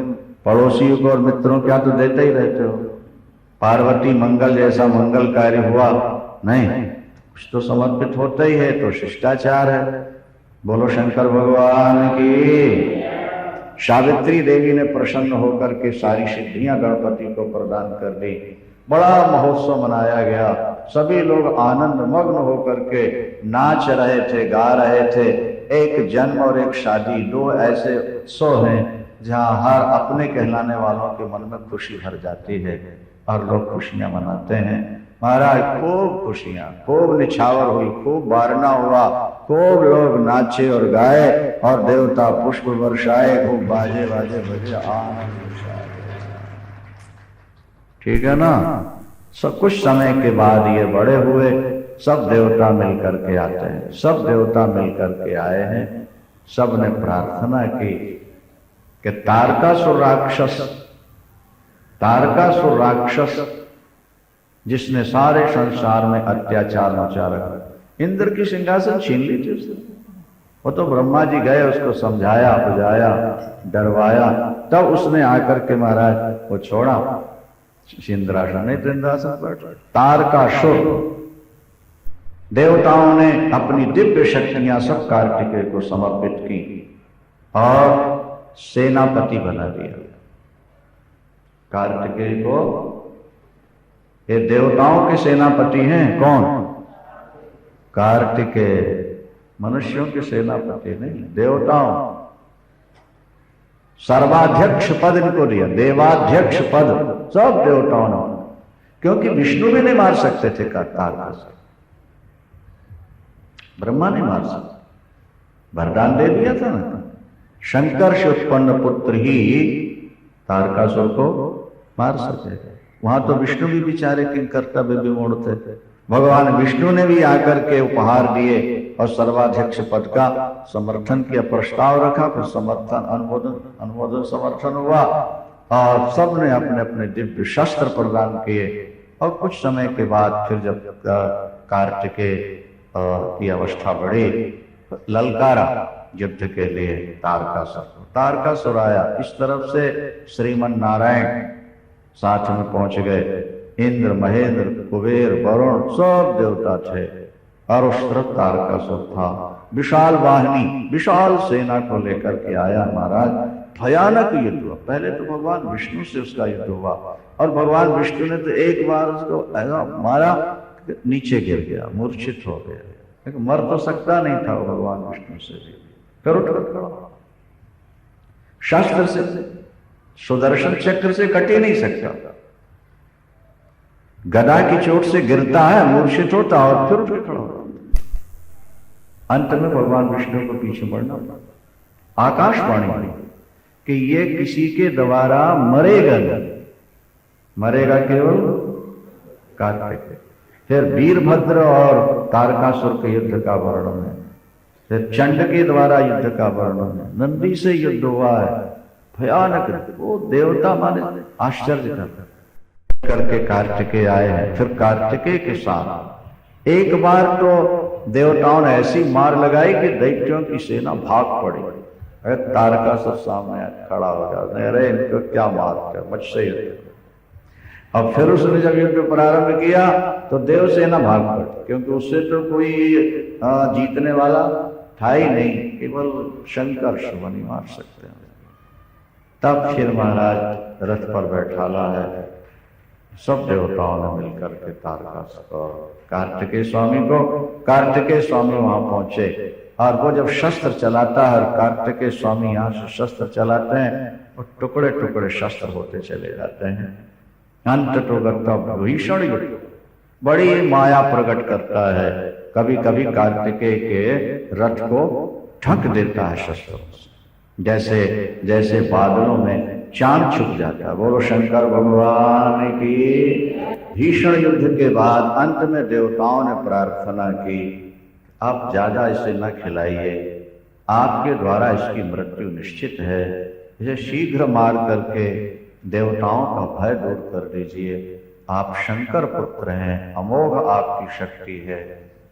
Speaker 1: पड़ोसियों को और मित्रों क्या तो देते ही रहते हो। पार्वती मंगल जैसा मंगल कार्य हुआ नहीं, कुछ तो समर्पित होता ही है, तो शिष्टाचार है। बोलो शंकर भगवान की। सावित्री देवी ने प्रसन्न होकर के सारी सिद्धियां गणपति को प्रदान कर दी। बड़ा महोत्सव मनाया गया। सभी लोग आनंद मग्न होकर के नाच रहे थे, गा रहे थे। एक जन्म और एक शादी, दो ऐसे उत्सव हैं जहां हर अपने कहलाने वालों के मन में खुशी भर जाती है और लोग खुशियां मनाते हैं। महाराज, खूब खुशियां, खूब निछावर हुई, खूब वारना हुआ, खूब लोग नाचे और गाए और देवता पुष्प वर्षाए, खूब बाजे बाजे बजे, आनंद। ठीक है ना? सब कुछ समय के बाद ये बड़े हुए, सब देवता मिलकर के आते हैं, सब देवता मिलकर के आए हैं। सब ने प्रार्थना की कि तारकासुर राक्षस जिसने सारे संसार में अत्याचार मचा रखा, इंद्र की सिंहासन छीन ली थी उसने। वो तो ब्रह्मा जी गए, उसको समझाया, बुझाया, डरवाया, तब उसने आकर के महाराज वो छोड़ा। इंद्रासन इंद्रासन पर तारकासुर। देवताओं ने अपनी दिव्य शक्तियां सब कार्तिकेय को समर्पित की और सेनापति बना दिया कार्तिकेय को। ये देवताओं के सेनापति हैं कौन? कार्तिकेय। मनुष्यों के सेनापति नहीं, देवताओं। सर्वाध्यक्ष पद इनको दिया, देवाध्यक्ष पद सब देवताओं ने, क्योंकि विष्णु भी नहीं मार सकते थे तारकासुर, ब्रह्मा नहीं मार सकते, वरदान दे दिया था ना। शंकर से उत्पन्न पुत्र ही तारकासुर को मार सके। वहां तो विष्णु भी बेचारे के कर्तव्य विमूढ़ थे। भगवान विष्णु ने भी आकर के उपहार दिए और सर्वाध्यक्ष पद का समर्थन किया, प्रस्ताव रखा, फिर समर्थन अनुमोदन समर्थन हुआ और सबने अपने अपने दिव्य शस्त्र प्रदान किए और कुछ समय के बाद फिर जब कार्तिकेय की अवस्था बढ़ी, ललकारा युद्ध के लिए तारकासुर आया। इस तरफ से श्रीमन नारायण साथ में पहुंच गए, इंद्र, महेंद्र, कुबेर, वरुण सब देवता थे, और उस तरफ तारकासुर था। विशाल वाहिनी, विशाल सेना को लेकर के आया महाराज। भयानक युद्ध हुआ। पहले तो भगवान विष्णु से उसका युद्ध हुआ, और भगवान विष्णु ने तो एक बार उसको ऐसा मारा कि नीचे गिर गया, मूर्छित हो गया। लेकिन मर तो सकता नहीं था वो भगवान विष्णु से भी। फिर उठ खड़ा, शास्त्र से, सुदर्शन चक्र से कट ही नहीं सकता। गदा की चोट से गिरता है, मूर्छित होता, और फिर उठ खड़ा होता। अंत में भगवान विष्णु को पीछे बढ़ना पड़ा। आकाशवाणी कि ये किसी के द्वारा मरेगा नहीं, मरेगा केवल कार्तिक। फिर वीरभद्र और तारकासुर के युद्ध का वर्णन है, फिर चंड के द्वारा युद्ध का वर्णन है। नंदी से युद्ध हुआ है, भयानक। वो देवता माने आश्चर्य करके कार्तिकेय आए हैं। फिर कार्तिकेय के साथ एक बार तो देवताओं ने ऐसी मार लगाई कि दैत्यों की सेना भाग पड़ी। अरे तारकासुर सामने खड़ा हो गया, अरे इनको क्या मारते, मुझसे युद्ध। अब फिर उसने जब युद्ध प्रारंभ किया तो देवसेना भाग पड़ी, क्योंकि उससे तो कोई जीतने वाला था ही नहीं, केवल शंकर शिव नहीं मार सकते। तब फिर महाराज रथ पर बैठाला है, सब देवताओं ने मिलकर के कार्तिकेय स्वामी वहां पहुंचे, और वो जब शस्त्र चलाता है, और कार्तिकेय स्वामी यहाँ से शस्त्र चलाते हैं, और टुकड़े टुकड़े शस्त्र होते चले जाते हैं। अंत तो करता भीषण युद्ध, बड़ी माया प्रकट करता है। कभी कभी कार्तिकेय के रथ को ढक देता है शस्त्रों से, जैसे जैसे बादलों में चांद छुप जाता है। बोलो शंकर भगवान की। भीषण युद्ध के बाद अंत में देवताओं ने प्रार्थना की, आप ज्यादा इसे न खिलाइए, आपके द्वारा इसकी मृत्यु निश्चित है, इसे शीघ्र मार करके देवताओं का भय दूर कर दीजिए। आप शंकर पुत्र हैं, अमोघ आपकी शक्ति है।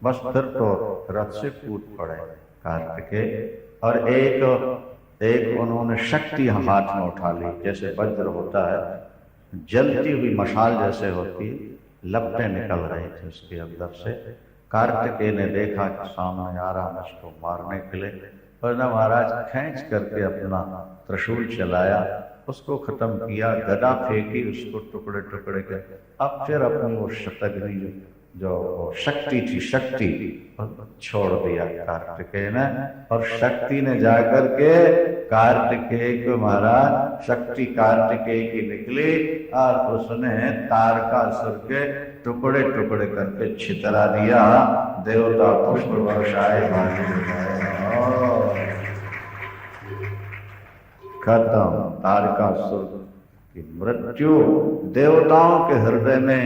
Speaker 1: बस फिर तो रथ से कूद पड़े कार्तिकेय, और एक उन्होंने शक्ति हाथ में उठा ली, जैसे वज्र होता है, जलती हुई मशाल जैसे होती, लपटें निकल रही थी उसके अंदर से। कार्तिकेय ने देखा कि सामने आ रहा है उसको मारने के लिए, और न महाराज खींच करके अपना त्रिशूल चलाया, उसको खत्म किया, गदा फेंकी, उसको टुकड़े टुकड़े के। अब फिर अपनी वो शतग्नि जो शक्ति थी, शक्ति छोड़ दिया कार्तिकेय ने, और शक्ति ने जाकर के कार्तिकेय को महाराज, शक्ति कार्तिकेय की निकली, और उसने तारकासुर के टुकड़े टुकड़े करके छितरा दिया। देवता पुष्प वर्षाए, खत्म तारकासुर की मृत्यु। देवताओं के हृदय में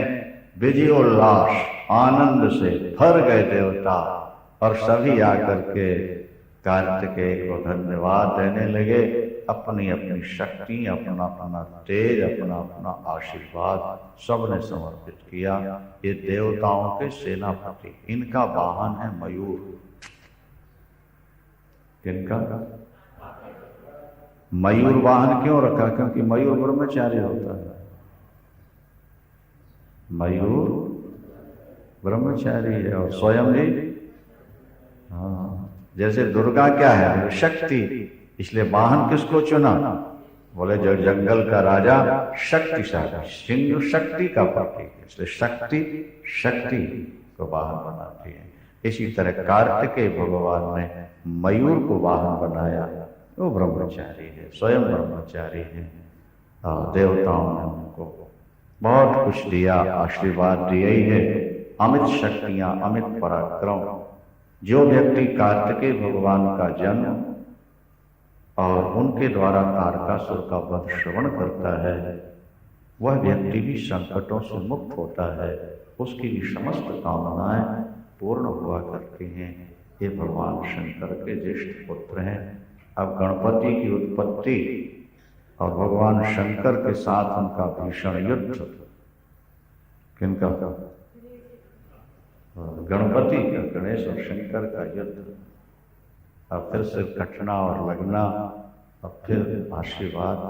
Speaker 1: विजयोल्लास, आनंद से भर गए देवता, और सभी आकर के कार्तिकेय को धन्यवाद देने लगे। अपनी अपनी शक्ति, अपना अपना तेज, अपना अपना आशीर्वाद सबने समर्पित किया। ये देवताओं के सेनापति, इनका वाहन है मयूर। किनका? मयूर वाहन क्यों रखा? क्योंकि मयूर ब्रह्मचारी होता है। मयूर ब्रह्मचारी है, और स्वयं भी, हाँ, जैसे दुर्गा क्या है? शक्ति। इसलिए वाहन किसको चुना? बोले जो जंगल का राजा शक्तिशाली, सिंह शक्ति का प्रतीक, इसलिए शक्ति को वाहन बनाती है। इसी तरह कार्तिकेय भगवान ने मयूर को वाहन बनाया। वो ब्रह्मचारी है, स्वयं ब्रह्मचारी है। देवताओं ने उनको बहुत कुछ दिया, आशीर्वाद दिया ही है। अमित शक्तियां, अमित पराक्रम। जो व्यक्ति कार्तिकेय भगवान का जन्म और उनके द्वारा तारकासुर का वध श्रवण करता है, वह व्यक्ति भी संकटों से मुक्त होता है, उसकी भी समस्त कामनाएं पूर्ण हुआ करती हैं। ये भगवान शंकर के ज्येष्ठ पुत्र हैं। अब गणपति की उत्पत्ति और भगवान शंकर के साथ उनका भीषण युद्ध, किनका? गणपति का, गणेश और शंकर का युद्ध। अब फिर से कटना और लगना, अब फिर आशीर्वाद।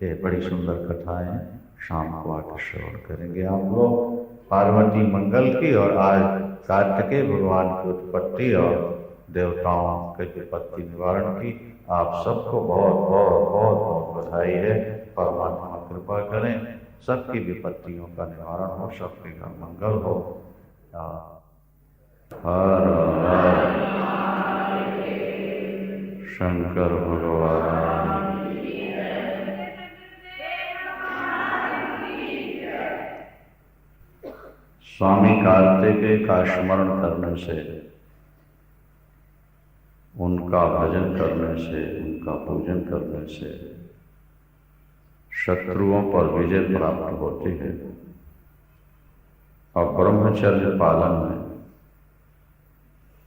Speaker 1: ये बड़ी सुंदर कथाएं शाम को आकर श्रवण करेंगे आप लोग। पार्वती मंगल की और आज कार्तिकेय भगवान की उत्पत्ति और देवताओं के विपत्ति निवारण की आप सबको बहुत बहुत बहुत बहुत बधाई है। परमात्मा कृपा करें, सबकी विपत्तियों का निवारण हो, सबके घर मंगल हो। हर हर शंकर भगवान। स्वामी कार्तिकेय का स्मरण करने से, उनका भजन करने से, उनका पूजन करने से शत्रुओं पर विजय प्राप्त होती है और ब्रह्मचर्य पालन में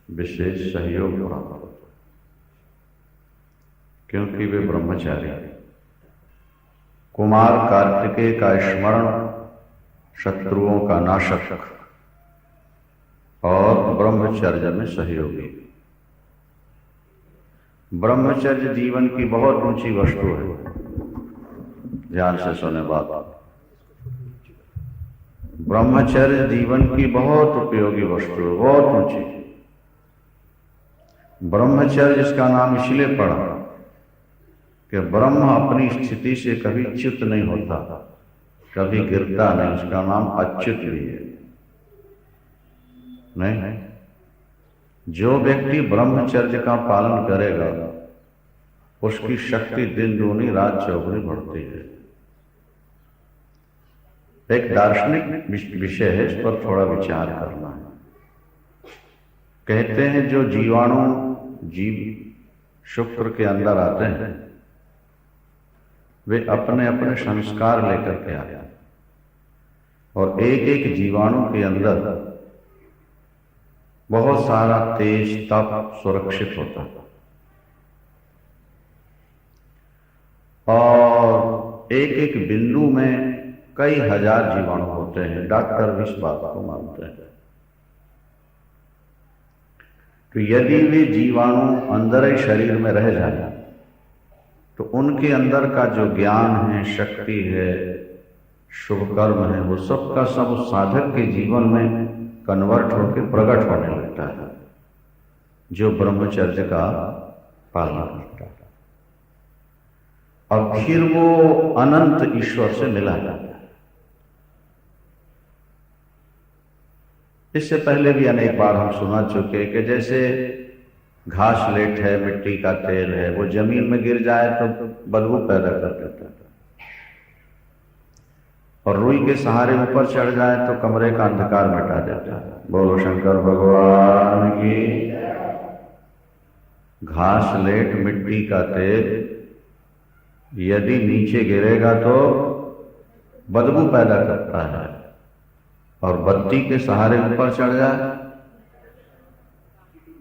Speaker 1: विशेष सहयोग प्राप्त होता है, क्योंकि वे ब्रह्मचारी हैं। कुमार कार्तिकेय का स्मरण शत्रुओं का नाशक और ब्रह्मचर्य में सहयोगी। ब्रह्मचर्य जीवन की बहुत ऊंची वस्तु है। ध्यान से सुने बात। ब्रह्मचर्य जीवन की बहुत उपयोगी वस्तु है, बहुत ऊंची। ब्रह्मचर्य इसका नाम इसलिए पड़ा कि ब्रह्म अपनी स्थिति से कभी च्युत नहीं होता, कभी गिरता नहीं। उसका नाम अच्युत भी है। नहीं, जो व्यक्ति ब्रह्मचर्य का पालन करेगा उसकी शक्ति दिन दूनी रात चौगुनी बढ़ती है। एक दार्शनिक विषय है, इस पर थोड़ा विचार करना है। कहते हैं जो जीवाणु जीव शुक्र के अंदर आते हैं वे अपने अपने संस्कार लेकर के आते हैं और एक एक जीवाणु के अंदर बहुत सारा तेज तप सुरक्षित होता है और एक एक बिंदु में कई हजार जीवाणु होते हैं। डॉक्टर भी इस बात को मानते हैं। तो यदि वे जीवाणु अंदर ही शरीर में रह जाए तो उनके अंदर का जो ज्ञान है, शक्ति है, शुभ कर्म है, वो सब का सब उस साधक के जीवन में कन्वर्ट होकर प्रकट होने लगता है, जो ब्रह्मचर्य का पालन करता है। और फिर वो अनंत ईश्वर से मिला जाता है। इससे पहले भी अनेक बार हम सुना चुके कि जैसे घास लेट है, मिट्टी का तेल है, वो जमीन में गिर जाए तो बदबू पैदा कर देता है और रुई के सहारे ऊपर चढ़ जाए तो कमरे का अंधकार मिटा देता है। बोलो शंकर भगवान की। घास लेट मिट्टी का तेल यदि नीचे गिरेगा तो बदबू पैदा करता है और बत्ती के सहारे ऊपर चढ़ जाए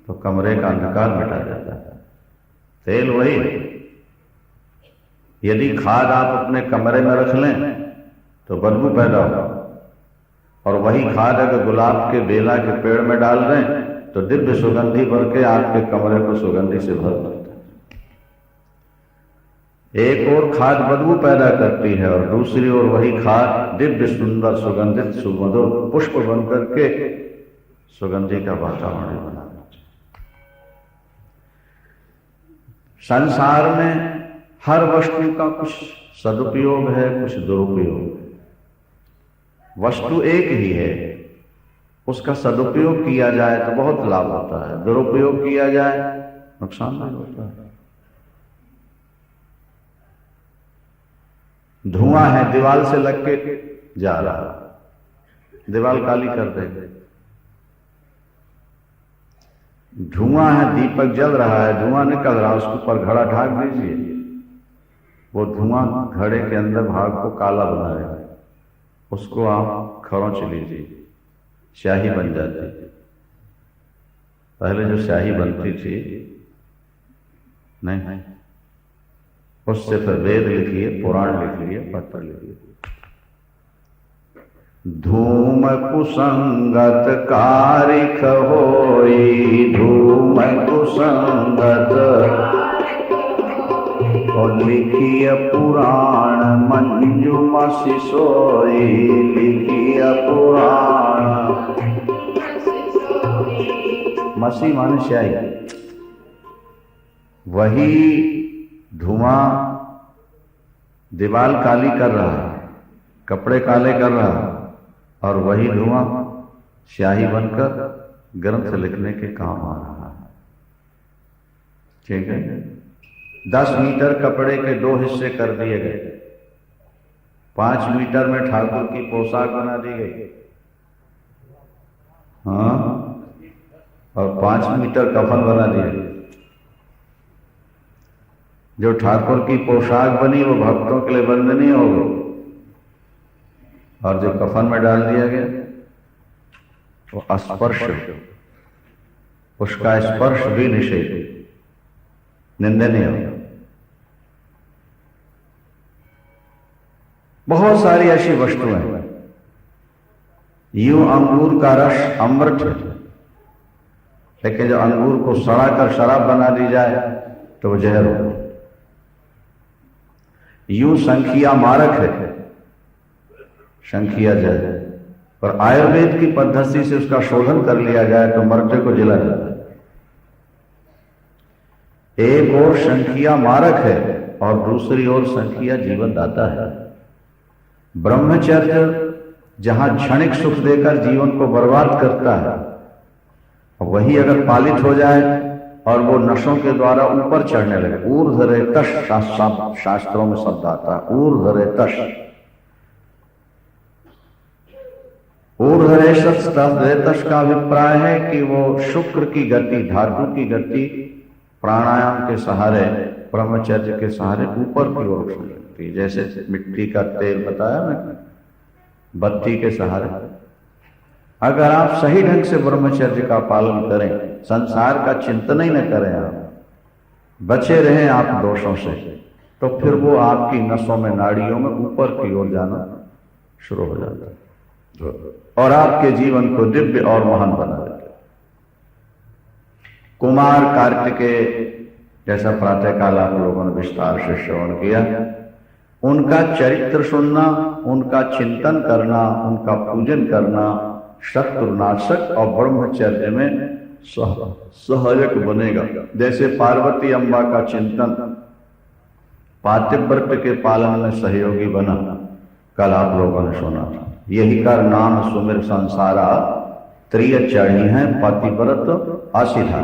Speaker 1: तो कमरे का अंधकार मिटा जाता है। तेल वही। यदि खाद आप अपने कमरे में रख लें तो बदबू पैदा हो और वही खाद अगर गुलाब के बेला के पेड़ में डाल दें तो दिव्य सुगंधी भर के आपके कमरे को सुगंधी से भर देता है। एक और खाद बदबू पैदा करती है और दूसरी ओर वही खाद दिव्य सुंदर सुगंधित सुमधुर पुष्प बन करके सुगंधी का वातावरण बनाता है। संसार में हर वस्तु का कुछ सदुपयोग है, कुछ दुरुपयोग है। वस्तु एक ही है, उसका सदुपयोग किया जाए तो बहुत लाभ होता है, दुरुपयोग किया जाए नुकसान नहीं होता है। धुआं है, दीवार से लग के जा रहा है, दीवार काली कर देगा। धुआं है, दीपक जल रहा है, धुआं निकल रहा है, उसके ऊपर घड़ा ढाक दीजिए, वो धुआं घड़े के अंदर भाग को काला बनाएगा। उसको आप खरोंच लीजिए, स्याही बन जाती। पहले जो स्याही बनती थी नहीं, उससे फिर वेद लिखिए, पुराण लिखिए, पत्र लिखिए। धूम कुसंगत कारिख होई, धूम कुसंगत और लिखिय पुराण मंजुमा सिसोई, लिखिय पुराण। मसी माने स्याही, वही धुआं दीवाल काली कर रहा, कपड़े काले कर रहा, और वही धुआं स्याही बनकर ग्रंथ लिखने के काम आ रहा है। ठीक है, 10 मीटर कपड़े के 2 हिस्से कर दिए गए, 5 मीटर में ठाकुर की पोशाक बना दी गई, हाँ, और 5 मीटर कफन बना दिया। जो ठाकुर की पोशाक बनी वो भक्तों के लिए वंदनीय हो गई, और जो कफन में डाल दिया गया वो अस्पर्श, उसका स्पर्श भी निषेध, निंदनीय हो। बहुत सारी ऐसी वस्तुएं हैं। यूं अंगूर का रस अमृत है, लेकिन जब अंगूर को सड़ा कर शराब बना दी जाए तो वो जहर हो। यूं संखिया मारक है, शंखिया जहर, पर आयुर्वेद की पद्धति से उसका शोधन कर लिया जाए तो मर्दे को जिला जाता है। एक ओर शंखिया मारक है और दूसरी ओर शंखिया जीवन दाता है। ब्रह्मचर्य जहां क्षणिक सुख देकर जीवन को बर्बाद करता है, वही अगर पालित हो जाए और वो नशों के द्वारा ऊपर चढ़ने लगे, ऊर्ध्वरेतश शास्त्रों में शब्द आता है, ऊर्ध्वरेतश, ऊर्ध्वरेतश का अभिप्राय है कि वो शुक्र की गति, धातु की गति प्राणायाम के सहारे, ब्रह्मचर्य के सहारे ऊपर की ओर उठने लगती है। जैसे मिट्टी का तेल बताया मैंने, बत्ती के सहारे। अगर आप सही ढंग से ब्रह्मचर्य का पालन करें, संसार का चिंतन ही न करें, आप बचे रहें आप दोषों से, तो फिर वो आपकी नसों में, नाड़ियों में ऊपर की ओर जाना शुरू हो जाता है और आपके जीवन को दिव्य और महान बना देता है। कुमार कार्तिकेय जैसा प्रातःकाल आप लोगों ने विस्तार से श्रवण किया, उनका चरित्र सुनना, उनका चिंतन करना, उनका पूजन करना शत्रुनाशक और ब्रह्मचर्य में सहायक बनेगा। जैसे पार्वती अम्बा का चिंतन पातिव्रत के पालन में सहयोगी बना, कल आप लोगों ने सुना था। यही कर नाम सुमिर संसारा, त्रिय चढ़ी है पतिव्रत असिधा।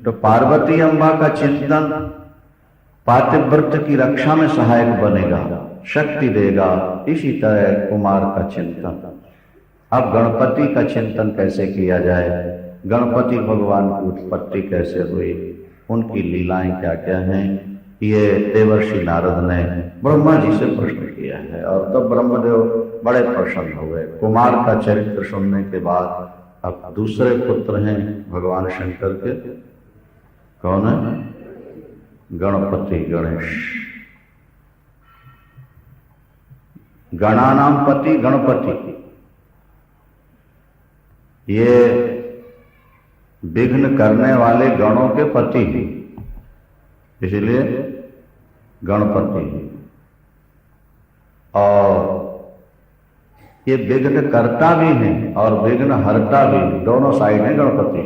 Speaker 1: तो पार्वती अम्बा का चिंतन पातिव्रत की रक्षा में सहायक बनेगा, शक्ति देगा। इसी तरह कुमार का चिंतन। अब गणपति का चिंतन कैसे किया जाए, गणपति भगवान की उत्पत्ति कैसे हुई, उनकी लीलाएं क्या क्या हैं, ये देवर्षि नारद ने ब्रह्मा जी से प्रश्न किया है और तब ब्रह्मदेव बड़े प्रसन्न हुए। कुमार का चरित्र सुनने के बाद अब दूसरे पुत्र हैं भगवान शंकर के, कौन है? गणपति, गणेश। गणानाम पति गणपति, ये विघ्न करने वाले गणों के पति, इसलिए गणपति। और ये विघ्न करता भी है और विघ्न हरता भी, दोनों साइड है गणपति।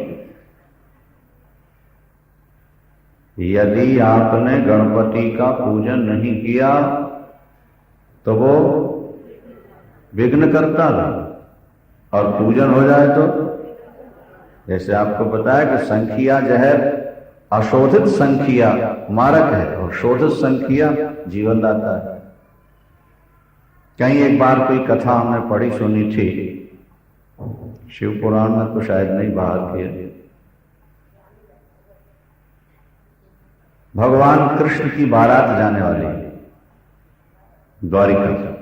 Speaker 1: यदि आपने गणपति का पूजन नहीं किया तो वो विघ्न करता है, और पूजन हो जाए तो, जैसे आपको बताया कि संखिया जहर, अशोधित संखिया मारक है और शोधित संखिया जीवन दाता है। कहीं एक बार कोई कथा हमने पढ़ी सुनी थी, शिव पुराण में तो शायद नहीं बाहर किया। भगवान कृष्ण की बारात जाने वाली है द्वारिका,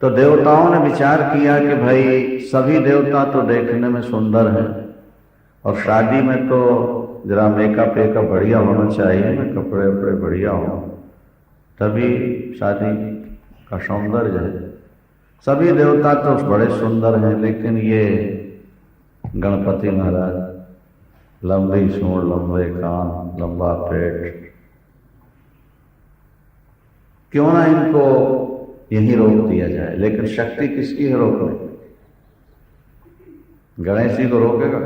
Speaker 1: तो देवताओं ने विचार किया कि भाई सभी देवता तो देखने में सुंदर हैं और शादी में तो जरा मेकअप बढ़िया होना चाहिए ना, कपड़े वपड़े बढ़िया हो। तभी शादी का सौंदर्य है। सभी देवता तो बड़े सुंदर हैं, लेकिन ये गणपति महाराज, लंबी सूंड, लंबे कान, लंबा पेट, क्यों ना इनको यही रोक दिया जाए। लेकिन शक्ति किसकी है रोकने? गणेश जी को रोकेगा?